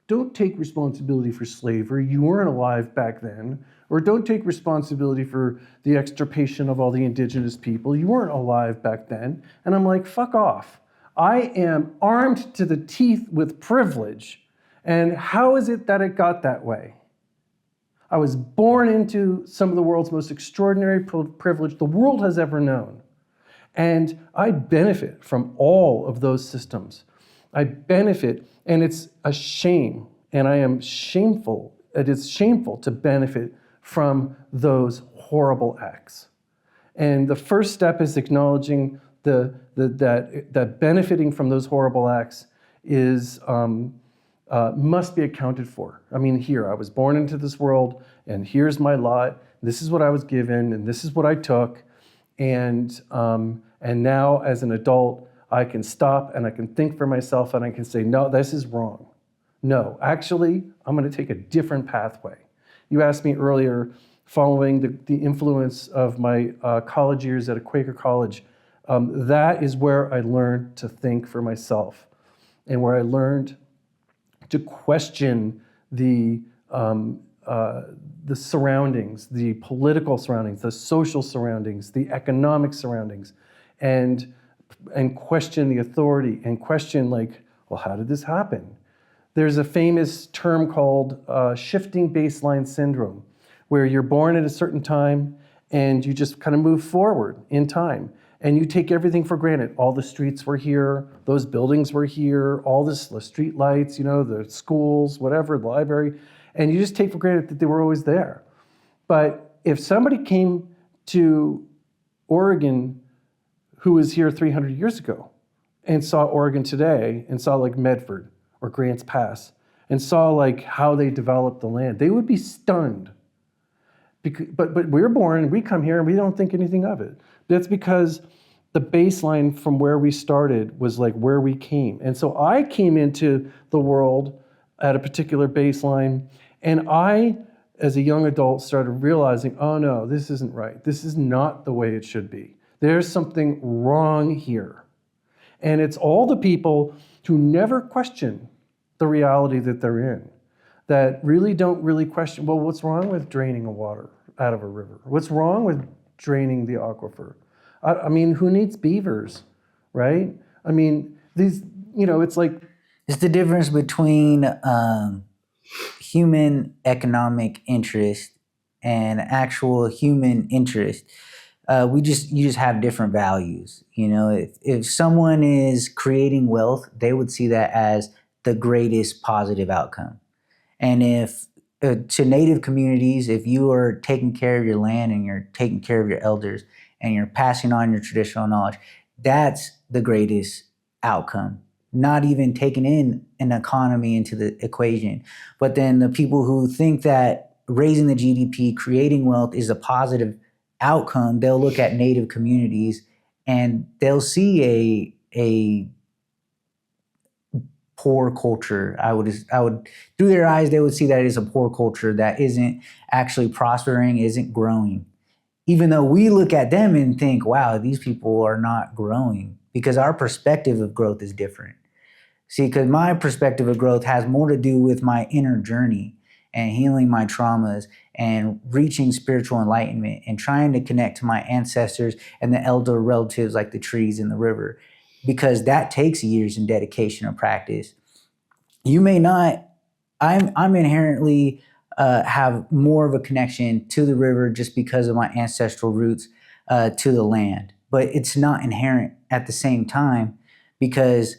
don't take responsibility for slavery. You weren't alive back then. Or don't take responsibility for the extirpation of all the indigenous people. You weren't alive back then. And I'm like, fuck off. I am armed to the teeth with privilege. And how is it that it got that way? I was born into some of the world's most extraordinary privilege the world has ever known. And I benefit from all of those systems. I benefit, and it's a shame, and I am shameful. It is shameful to benefit from those horrible acts. And the first step is acknowledging that benefiting from those horrible acts is must be accounted for. I mean, here, I was born into this world, and here's my lot. This is what I was given, and this is what I took. And now, as an adult, I can stop and I can think for myself and I can say, no, this is wrong. No, actually, I'm going to take a different pathway. You asked me earlier, following the influence of my college years at a Quaker college, that is where I learned to think for myself and where I learned to question the surroundings, the political surroundings, the social surroundings, the economic surroundings, and question the authority and question, like, well, how did this happen? There's a famous term called shifting baseline syndrome, where you're born at a certain time and you just kind of move forward in time and you take everything for granted. All the streets were here, those buildings were here, all the street lights, the schools, whatever, the library, and you just take for granted that they were always there. But if somebody came to Oregon who was here 300 years ago and saw Oregon today and saw like Medford or Grants Pass and saw like how they developed the land, they would be stunned. But we're born and we come here and we don't think anything of it. That's because the baseline from where we started was like where we came. And so I came into the world at a particular baseline, and I, as a young adult, started realizing, oh no, this isn't right. This is not the way it should be. There's something wrong here. And it's all the people who never question the reality that they're in, that really don't really question, well, what's wrong with draining water out of a river? What's wrong with draining the aquifer? I mean, who needs beavers, right? I mean, these, it's like... It's the difference between human economic interest and actual human interest. You just have different values. If someone is creating wealth, they would see that as the greatest positive outcome. And if to Native communities, if you are taking care of your land and you're taking care of your elders and you're passing on your traditional knowledge, that's the greatest outcome. Not even taking in an economy into the equation. But then the people who think that raising the GDP, creating wealth is a positive outcome, they'll look at Native communities and they'll see a poor culture. I would through their eyes, they would see that as a poor culture that isn't actually prospering, isn't growing. Even though we look at them and think, wow, these people are not growing, because our perspective of growth is different. See, because my perspective of growth has more to do with my inner journey and healing my traumas and reaching spiritual enlightenment and trying to connect to my ancestors and the elder relatives like the trees in the river, because that takes years and dedication and practice. You may not, I'm inherently have more of a connection to the river just because of my ancestral roots to the land, but it's not inherent at the same time, because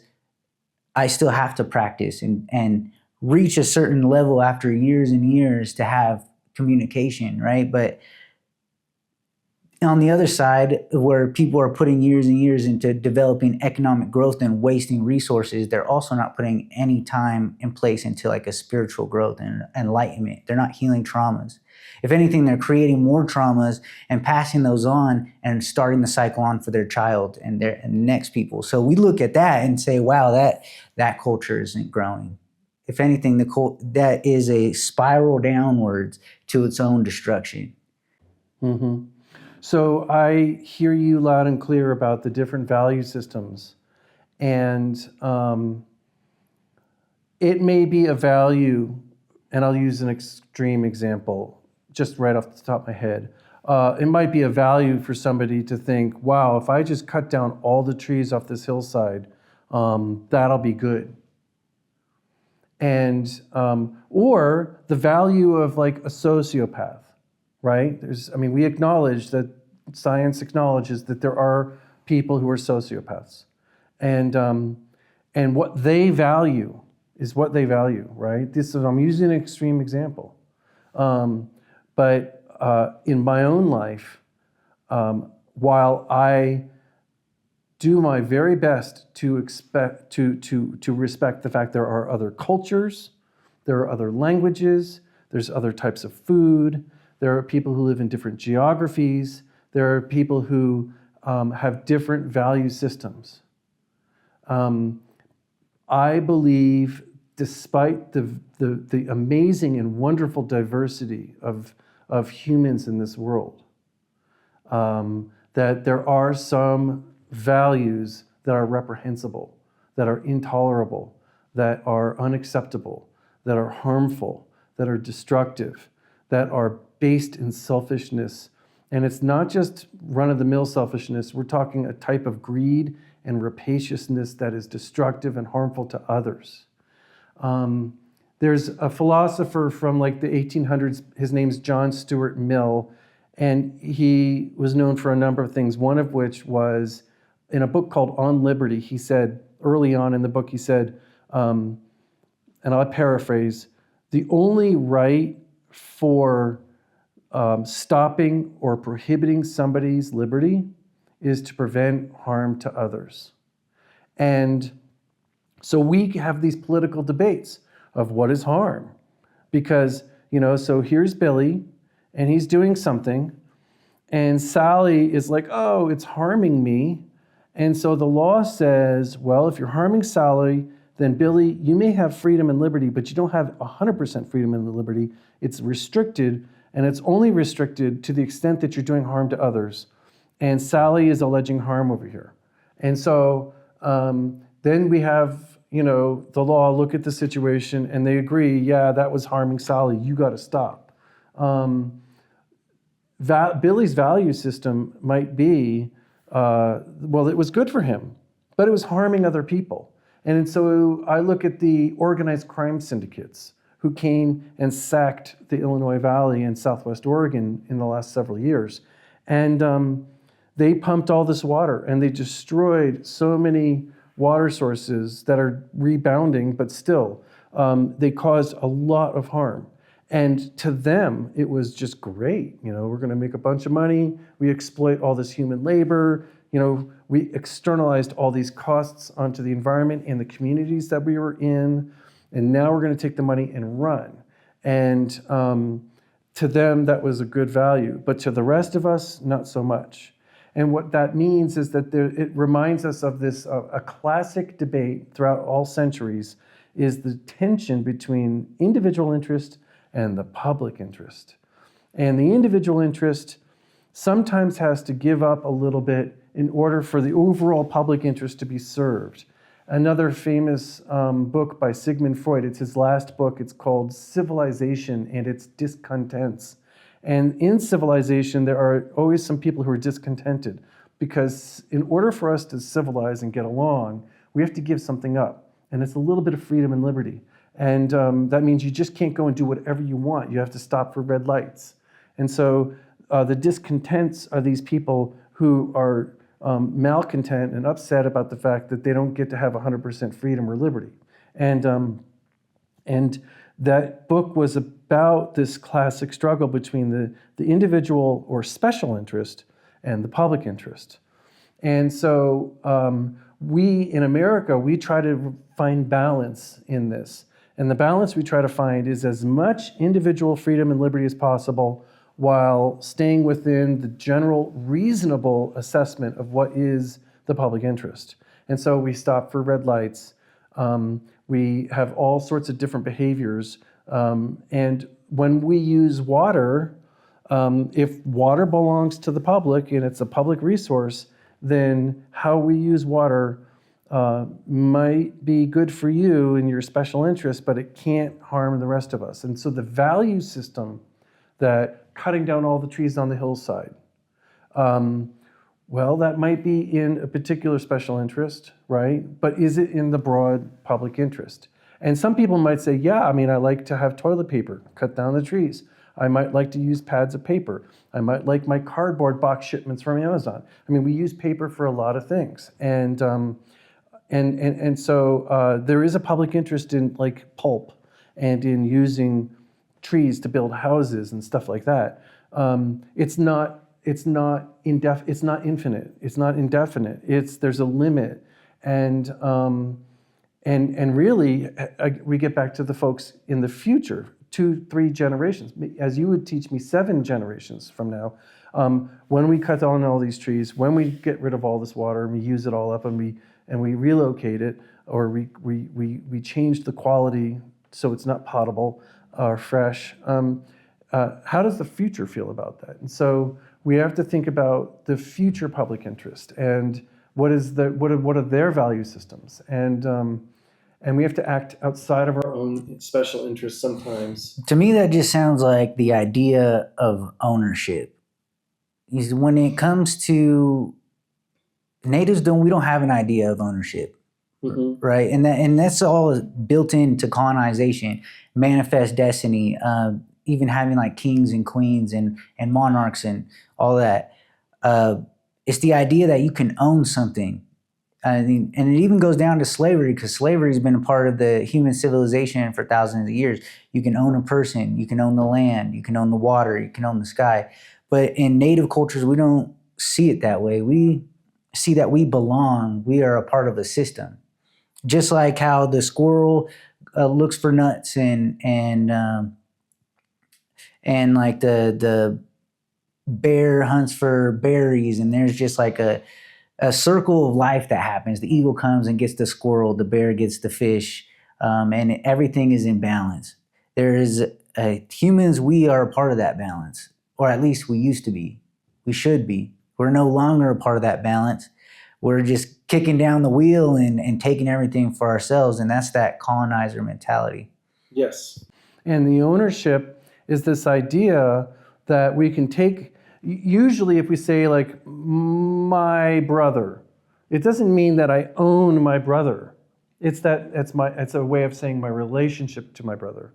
I still have to practice and reach a certain level after years and years to have communication, right? But on the other side, where people are putting years and years into developing economic growth and wasting resources, they're also not putting any time in place into like a spiritual growth and enlightenment. They're not healing traumas. If anything, they're creating more traumas and passing those on and starting the cycle on for their child and their next people. So we look at that and say, wow, that culture isn't growing. If anything, that is a spiral downwards to its own destruction. Mm-hmm. So I hear you loud and clear about the different value systems. And it may be a value, and I'll use an extreme example, just right off the top of my head. It might be a value for somebody to think, wow, if I just cut down all the trees off this hillside, that'll be good. And, or the value of like a sociopath, right? We acknowledge that science acknowledges that there are people who are sociopaths. And what they value is what they value, right? I'm using an extreme example. But in my own life, while I do my very best to respect the fact there are other cultures, there are other languages, there's other types of food, there are people who live in different geographies, there are people who have different value systems. I believe, despite the amazing and wonderful diversity of humans in this world, that there are some values that are reprehensible, that are intolerable, that are unacceptable, that are harmful, that are destructive, that are based in selfishness. And it's not just run-of-the-mill selfishness. We're talking a type of greed and rapaciousness that is destructive and harmful to others. There's a philosopher from like the 1800s, his name's John Stuart Mill, and he was known for a number of things, one of which was in a book called On Liberty. He said, early on in the book, he said, and I'll paraphrase, the only right for stopping or prohibiting somebody's liberty is to prevent harm to others. And so we have these political debates of what is harm. Because, so here's Billy, and he's doing something, and Sally is like, oh, it's harming me. And so the law says, well, if you're harming Sally, then Billy, you may have freedom and liberty, but you don't have 100% freedom and liberty. It's restricted, and it's only restricted to the extent that you're doing harm to others. And Sally is alleging harm over here. And so then we have, the law look at the situation, and they agree, yeah, that was harming Sally. You got to stop. Billy's value system might be, well, it was good for him, but it was harming other people. And so I look at the organized crime syndicates who came and sacked the Illinois Valley and Southwest Oregon in the last several years. And they pumped all this water, and they destroyed so many water sources that are rebounding, but still, they caused a lot of harm. And to them, it was just great. We're going to make a bunch of money. We exploit all this human labor. We externalized all these costs onto the environment and the communities that we were in. And now we're going to take the money and run. And to them, that was a good value. But to the rest of us, not so much. And what that means is that it reminds us of this, a classic debate throughout all centuries is the tension between individual interest and the public interest. And the individual interest sometimes has to give up a little bit in order for the overall public interest to be served. Another famous book by Sigmund Freud, it's his last book, it's called Civilization and Its Discontents. And in civilization, there are always some people who are discontented because in order for us to civilize and get along, we have to give something up. And it's a little bit of freedom and liberty. And that means you just can't go and do whatever you want. You have to stop for red lights. And so the discontents are these people who are malcontent and upset about the fact that they don't get to have 100% freedom or liberty. And that book was about this classic struggle between the individual or special interest and the public interest. And so we in America, we try to find balance in this. And the balance we try to find is as much individual freedom and liberty as possible while staying within the general reasonable assessment of what is the public interest. And so we stop for red lights. We have all sorts of different behaviors. And when we use water, if water belongs to the public and it's a public resource, then how we use water might be good for you and your special interest, but it can't harm the rest of us. And so the value system that cutting down all the trees on the hillside, well, that might be in a particular special interest, right? But is it in the broad public interest? And some people might say, yeah, I like to have toilet paper, cut down the trees. I might like to use pads of paper. I might like my cardboard box shipments from Amazon. We use paper for a lot of things. And so there is a public interest in like pulp and in using trees to build houses and stuff like that. It's not it's not it's not infinite. It's not indefinite. There's a limit, and really, we get back to the folks in the future, 2-3 generations, as you would teach me 7 generations from now. When we cut down all these trees, when we get rid of all this water and we use it all up and we relocate it, or we change the quality so it's not potable or fresh. How does the future feel about that? And so we have to think about the future public interest and what are their value systems, and we have to act outside of our own special interests sometimes. To me, that just sounds like the idea of ownership. When it comes to natives, we don't have an idea of ownership, right? And that's all built into colonization, manifest destiny, even having like kings and queens and monarchs and all that. It's the idea that you can own something. I mean, and it even goes down to slavery, because slavery has been a part of the human civilization for thousands of years. You can own a person, you can own the land, you can own the water, you can own the sky. But in native cultures, we don't see it that way. We see that we belong, we are a part of a system. Just like how the squirrel looks for nuts and like the bear hunts for berries, and there's just like a circle of life that happens. The eagle comes and gets the squirrel, the bear gets the fish, and everything is in balance. There is humans, we are a part of that balance, or at least we used to be. We should be. We're no longer a part of that balance. We're just kicking down the wheel and taking everything for ourselves, and that's that colonizer mentality. Yes. And the ownership is this idea that we can take. Usually if we say like my brother, it doesn't mean that I own my brother. It's a way of saying my relationship to my brother,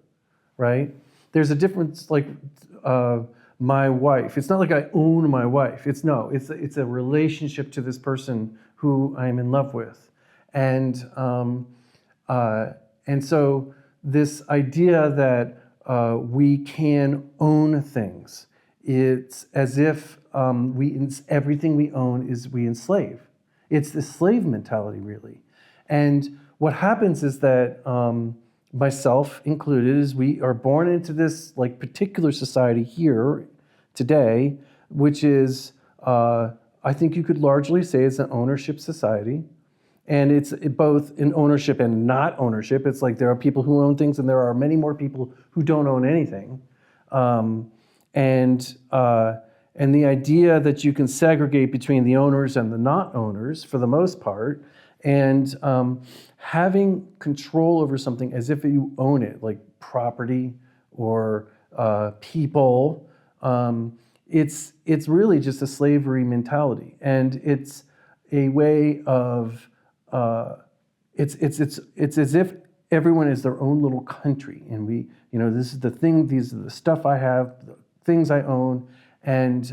right? There's a difference, like my wife. It's not like I own my wife. It's a relationship to this person who I'm in love with. And so this idea that we can own things, it's as if everything we own is we enslave. It's the slave mentality, really. And what happens is that, myself included, is we are born into this like particular society here today, which is, I think you could largely say it's an ownership society. And it's both in ownership and not ownership. It's like there are people who own things and there are many more people who don't own anything. And the idea that you can segregate between the owners and the not owners for the most part, and having control over something as if you own it, like property or people, it's really just a slavery mentality, and it's a way of it's as if everyone is their own little country, and this is the thing, these are the stuff I have, the things I own, and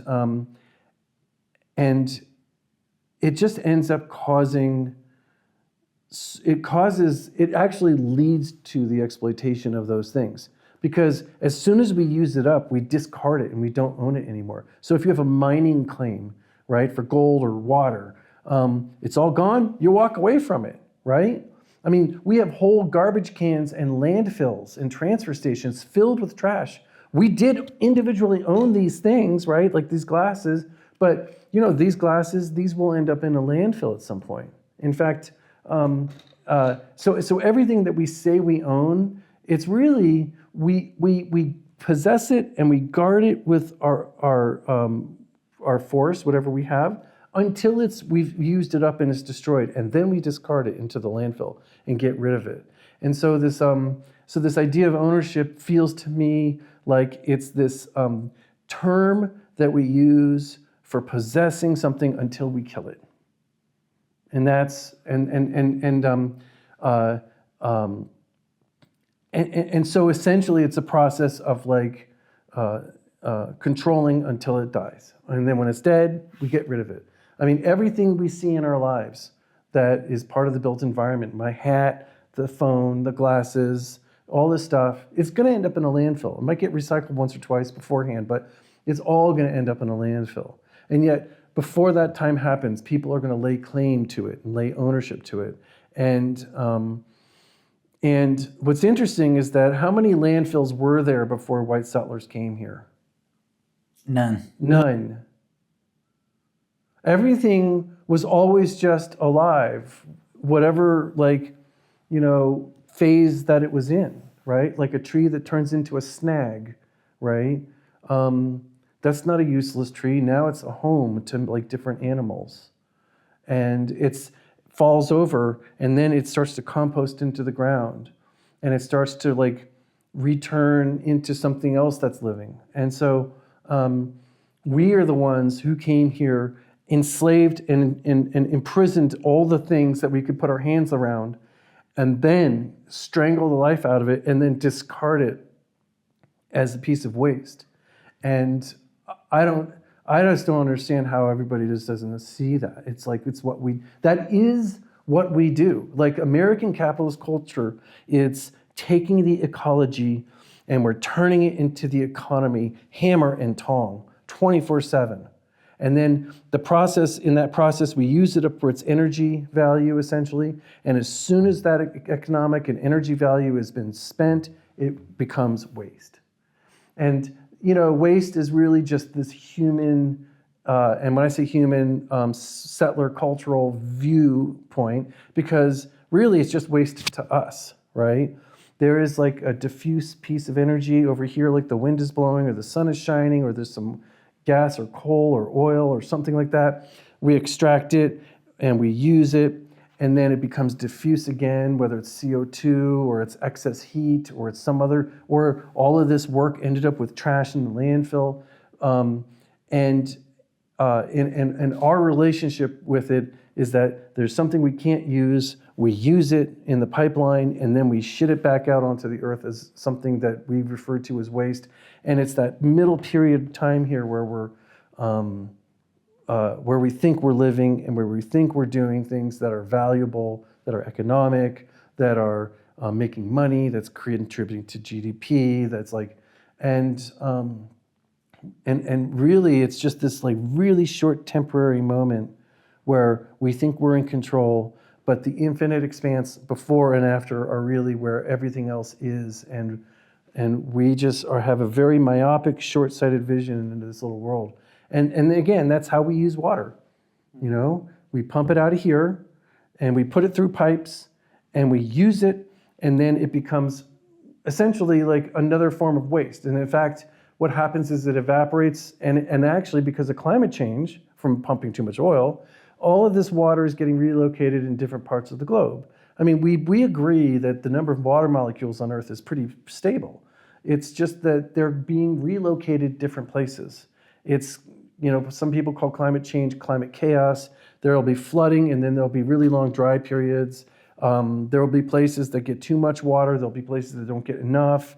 it just ends up it actually leads to the exploitation of those things, because as soon as we use it up, we discard it and we don't own it anymore. So if you have a mining claim, right, for gold or water, it's all gone, you walk away from it, right? I mean, we have whole garbage cans and landfills and transfer stations filled with trash. We did individually own these things, right? Like these glasses, but these glasses, these will end up in a landfill at some point. In fact, so everything that we say we own, it's really, we possess it and we guard it with our force, whatever we have, until we've used it up and it's destroyed, and then we discard it into the landfill and get rid of it. And so this idea of ownership feels to me like it's this term that we use for possessing something until we kill it. And that's and so essentially it's a process of like controlling until it dies, and then when it's dead, we get rid of it. I mean, everything we see in our lives that is part of the built environment, my hat, the phone, the glasses, all this stuff, it's going to end up in a landfill. It might get recycled once or twice beforehand, but it's all going to end up in a landfill. And yet, before that time happens, people are going to lay claim to it and lay ownership to it. And what's interesting is that how many landfills were there before white settlers came here? None. None. Everything was always just alive, whatever, like, phase that it was in, right? Like a tree that turns into a snag, right? That's not a useless tree. Now it's a home to like different animals. And it's falls over, and then it starts to compost into the ground, and it starts to like return into something else that's living. And so we are the ones who came here, enslaved and imprisoned all the things that we could put our hands around, and then strangle the life out of it, and then discard it as a piece of waste. And I just don't understand how everybody just doesn't see that. It's like, that is what we do. Like American capitalist culture, it's taking the ecology and we're turning it into the economy, hammer and tong, 24/7. And then in that process, we use it up for its energy value, essentially. And as soon as that economic and energy value has been spent, it becomes waste. And waste is really just this human, and when I say human, settler cultural viewpoint, because really it's just waste to us, right? There is like a diffuse piece of energy over here, like the wind is blowing or the sun is shining or there's some gas or coal or oil or something like that. We extract it and we use it, and then it becomes diffuse again, whether it's CO2 or it's excess heat or it's some other, or all of this work ended up with trash in the landfill. And our relationship with it is that there's something we can't use, we use it in the pipeline, and then we shit it back out onto the earth as something that we refer to as waste. And it's that middle period of time here where we think we're living and where we think we're doing things that are valuable, that are economic, that are making money, that's contributing to GDP, that's like, and really it's just this like really short temporary moment where we think we're in control, but the infinite expanse before and after are really where everything else is, and we just have a very myopic, short-sighted vision into this little world. And again, that's how we use water. We pump it out of here, and we put it through pipes, and we use it, and then it becomes essentially like another form of waste. And in fact, what happens is it evaporates, and actually because of climate change from pumping too much oil, all of this water is getting relocated in different parts of the globe. I mean, we agree that the number of water molecules on Earth is pretty stable. It's just that they're being relocated different places. It's, some people call climate change climate chaos. There'll be flooding, and then there'll be really long dry periods. There will be places that get too much water. There'll be places that don't get enough.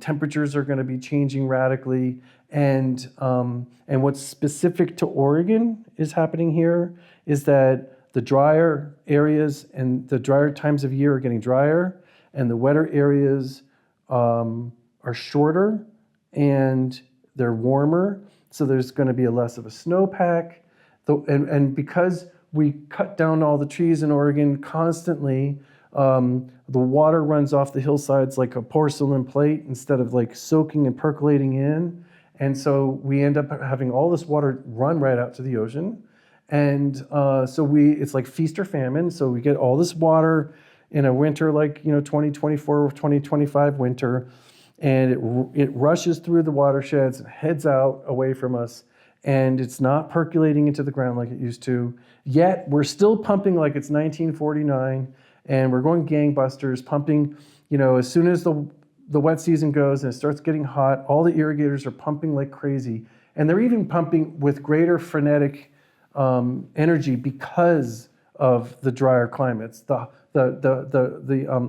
Temperatures are going to be changing radically. And what's specific to Oregon is happening here is that the drier areas and the drier times of year are getting drier, and the wetter areas are shorter and they're warmer. So there's going to be less of a snowpack. And because we cut down all the trees in Oregon constantly, the water runs off the hillsides like a porcelain plate instead of like soaking and percolating in. And so we end up having all this water run right out to the ocean. And so it's like feast or famine. So we get all this water in a winter like 2024 or 2025 winter, and it rushes through the watersheds and heads out away from us. And it's not percolating into the ground like it used to. Yet we're still pumping like it's 1949, and we're going gangbusters, pumping, as soon as the wet season goes and it starts getting hot, all the irrigators are pumping like crazy. And they're even pumping with greater frenetic energy because of the drier climates. The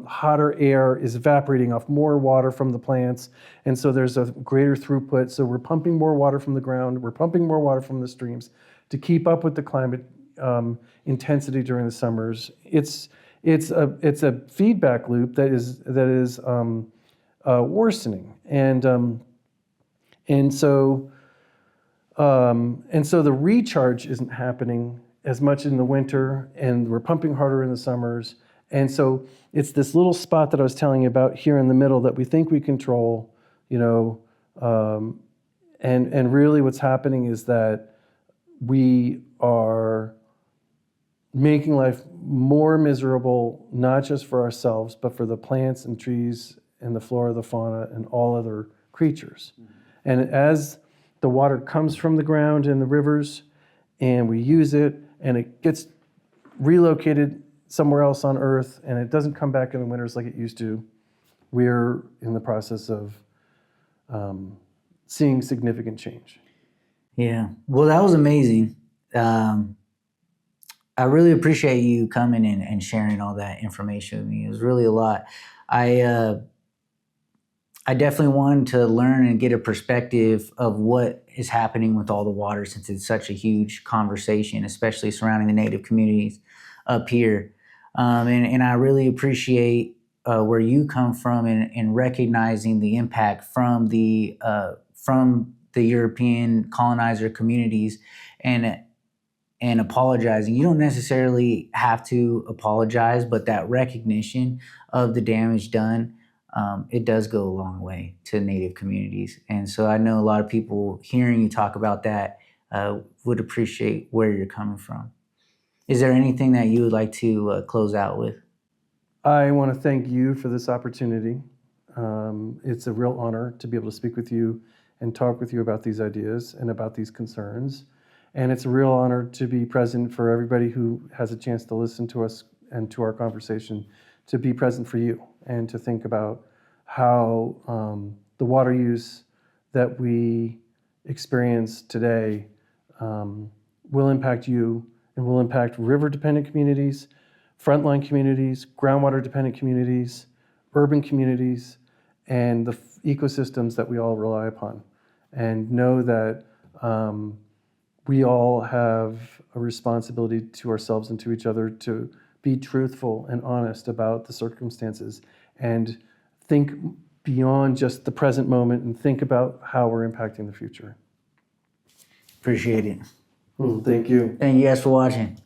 hotter air is evaporating off more water from the plants, and so there's a greater throughput. So we're pumping more water from the ground, we're pumping more water from the streams to keep up with the climate intensity during the summers. It's a feedback loop that is worsening, and so And so the recharge isn't happening as much in the winter, and we're pumping harder in the summers. And so it's this little spot that I was telling you about here in the middle that we think we control, you know, and really what's happening is that we are making life more miserable, not just for ourselves, but for the plants and trees and the flora, the fauna, and all other creatures. And as the water comes from the ground in the rivers, and we use it, and it gets relocated somewhere else on Earth, and it doesn't come back in the winters like it used to, we're in the process of seeing significant change. Yeah. Well, that was amazing. I really appreciate you coming in and sharing all that information with me. It was really a lot. I definitely wanted to learn and get a perspective of what is happening with all the water, since it's such a huge conversation, especially surrounding the Native communities up here. And I really appreciate where you come from in recognizing the impact from the European colonizer communities and apologizing. You don't necessarily have to apologize, but that recognition of the damage done, it does go a long way to Native communities. And so I know a lot of people hearing you talk about that would appreciate where you're coming from. Is there anything that you would like to close out with? I want to thank you for this opportunity. It's a real honor to be able to speak with you and talk with you about these ideas and about these concerns. And it's a real honor to be present for everybody who has a chance to listen to us and to our conversation, to be present for you and to think about how the water use that we experience today will impact you and will impact river-dependent communities, frontline communities, groundwater-dependent communities, urban communities, and the ecosystems that we all rely upon. And know that we all have a responsibility to ourselves and to each other to be truthful and honest about the circumstances and think beyond just the present moment and think about how we're impacting the future. Appreciate it. Thank you. Thank you guys for watching.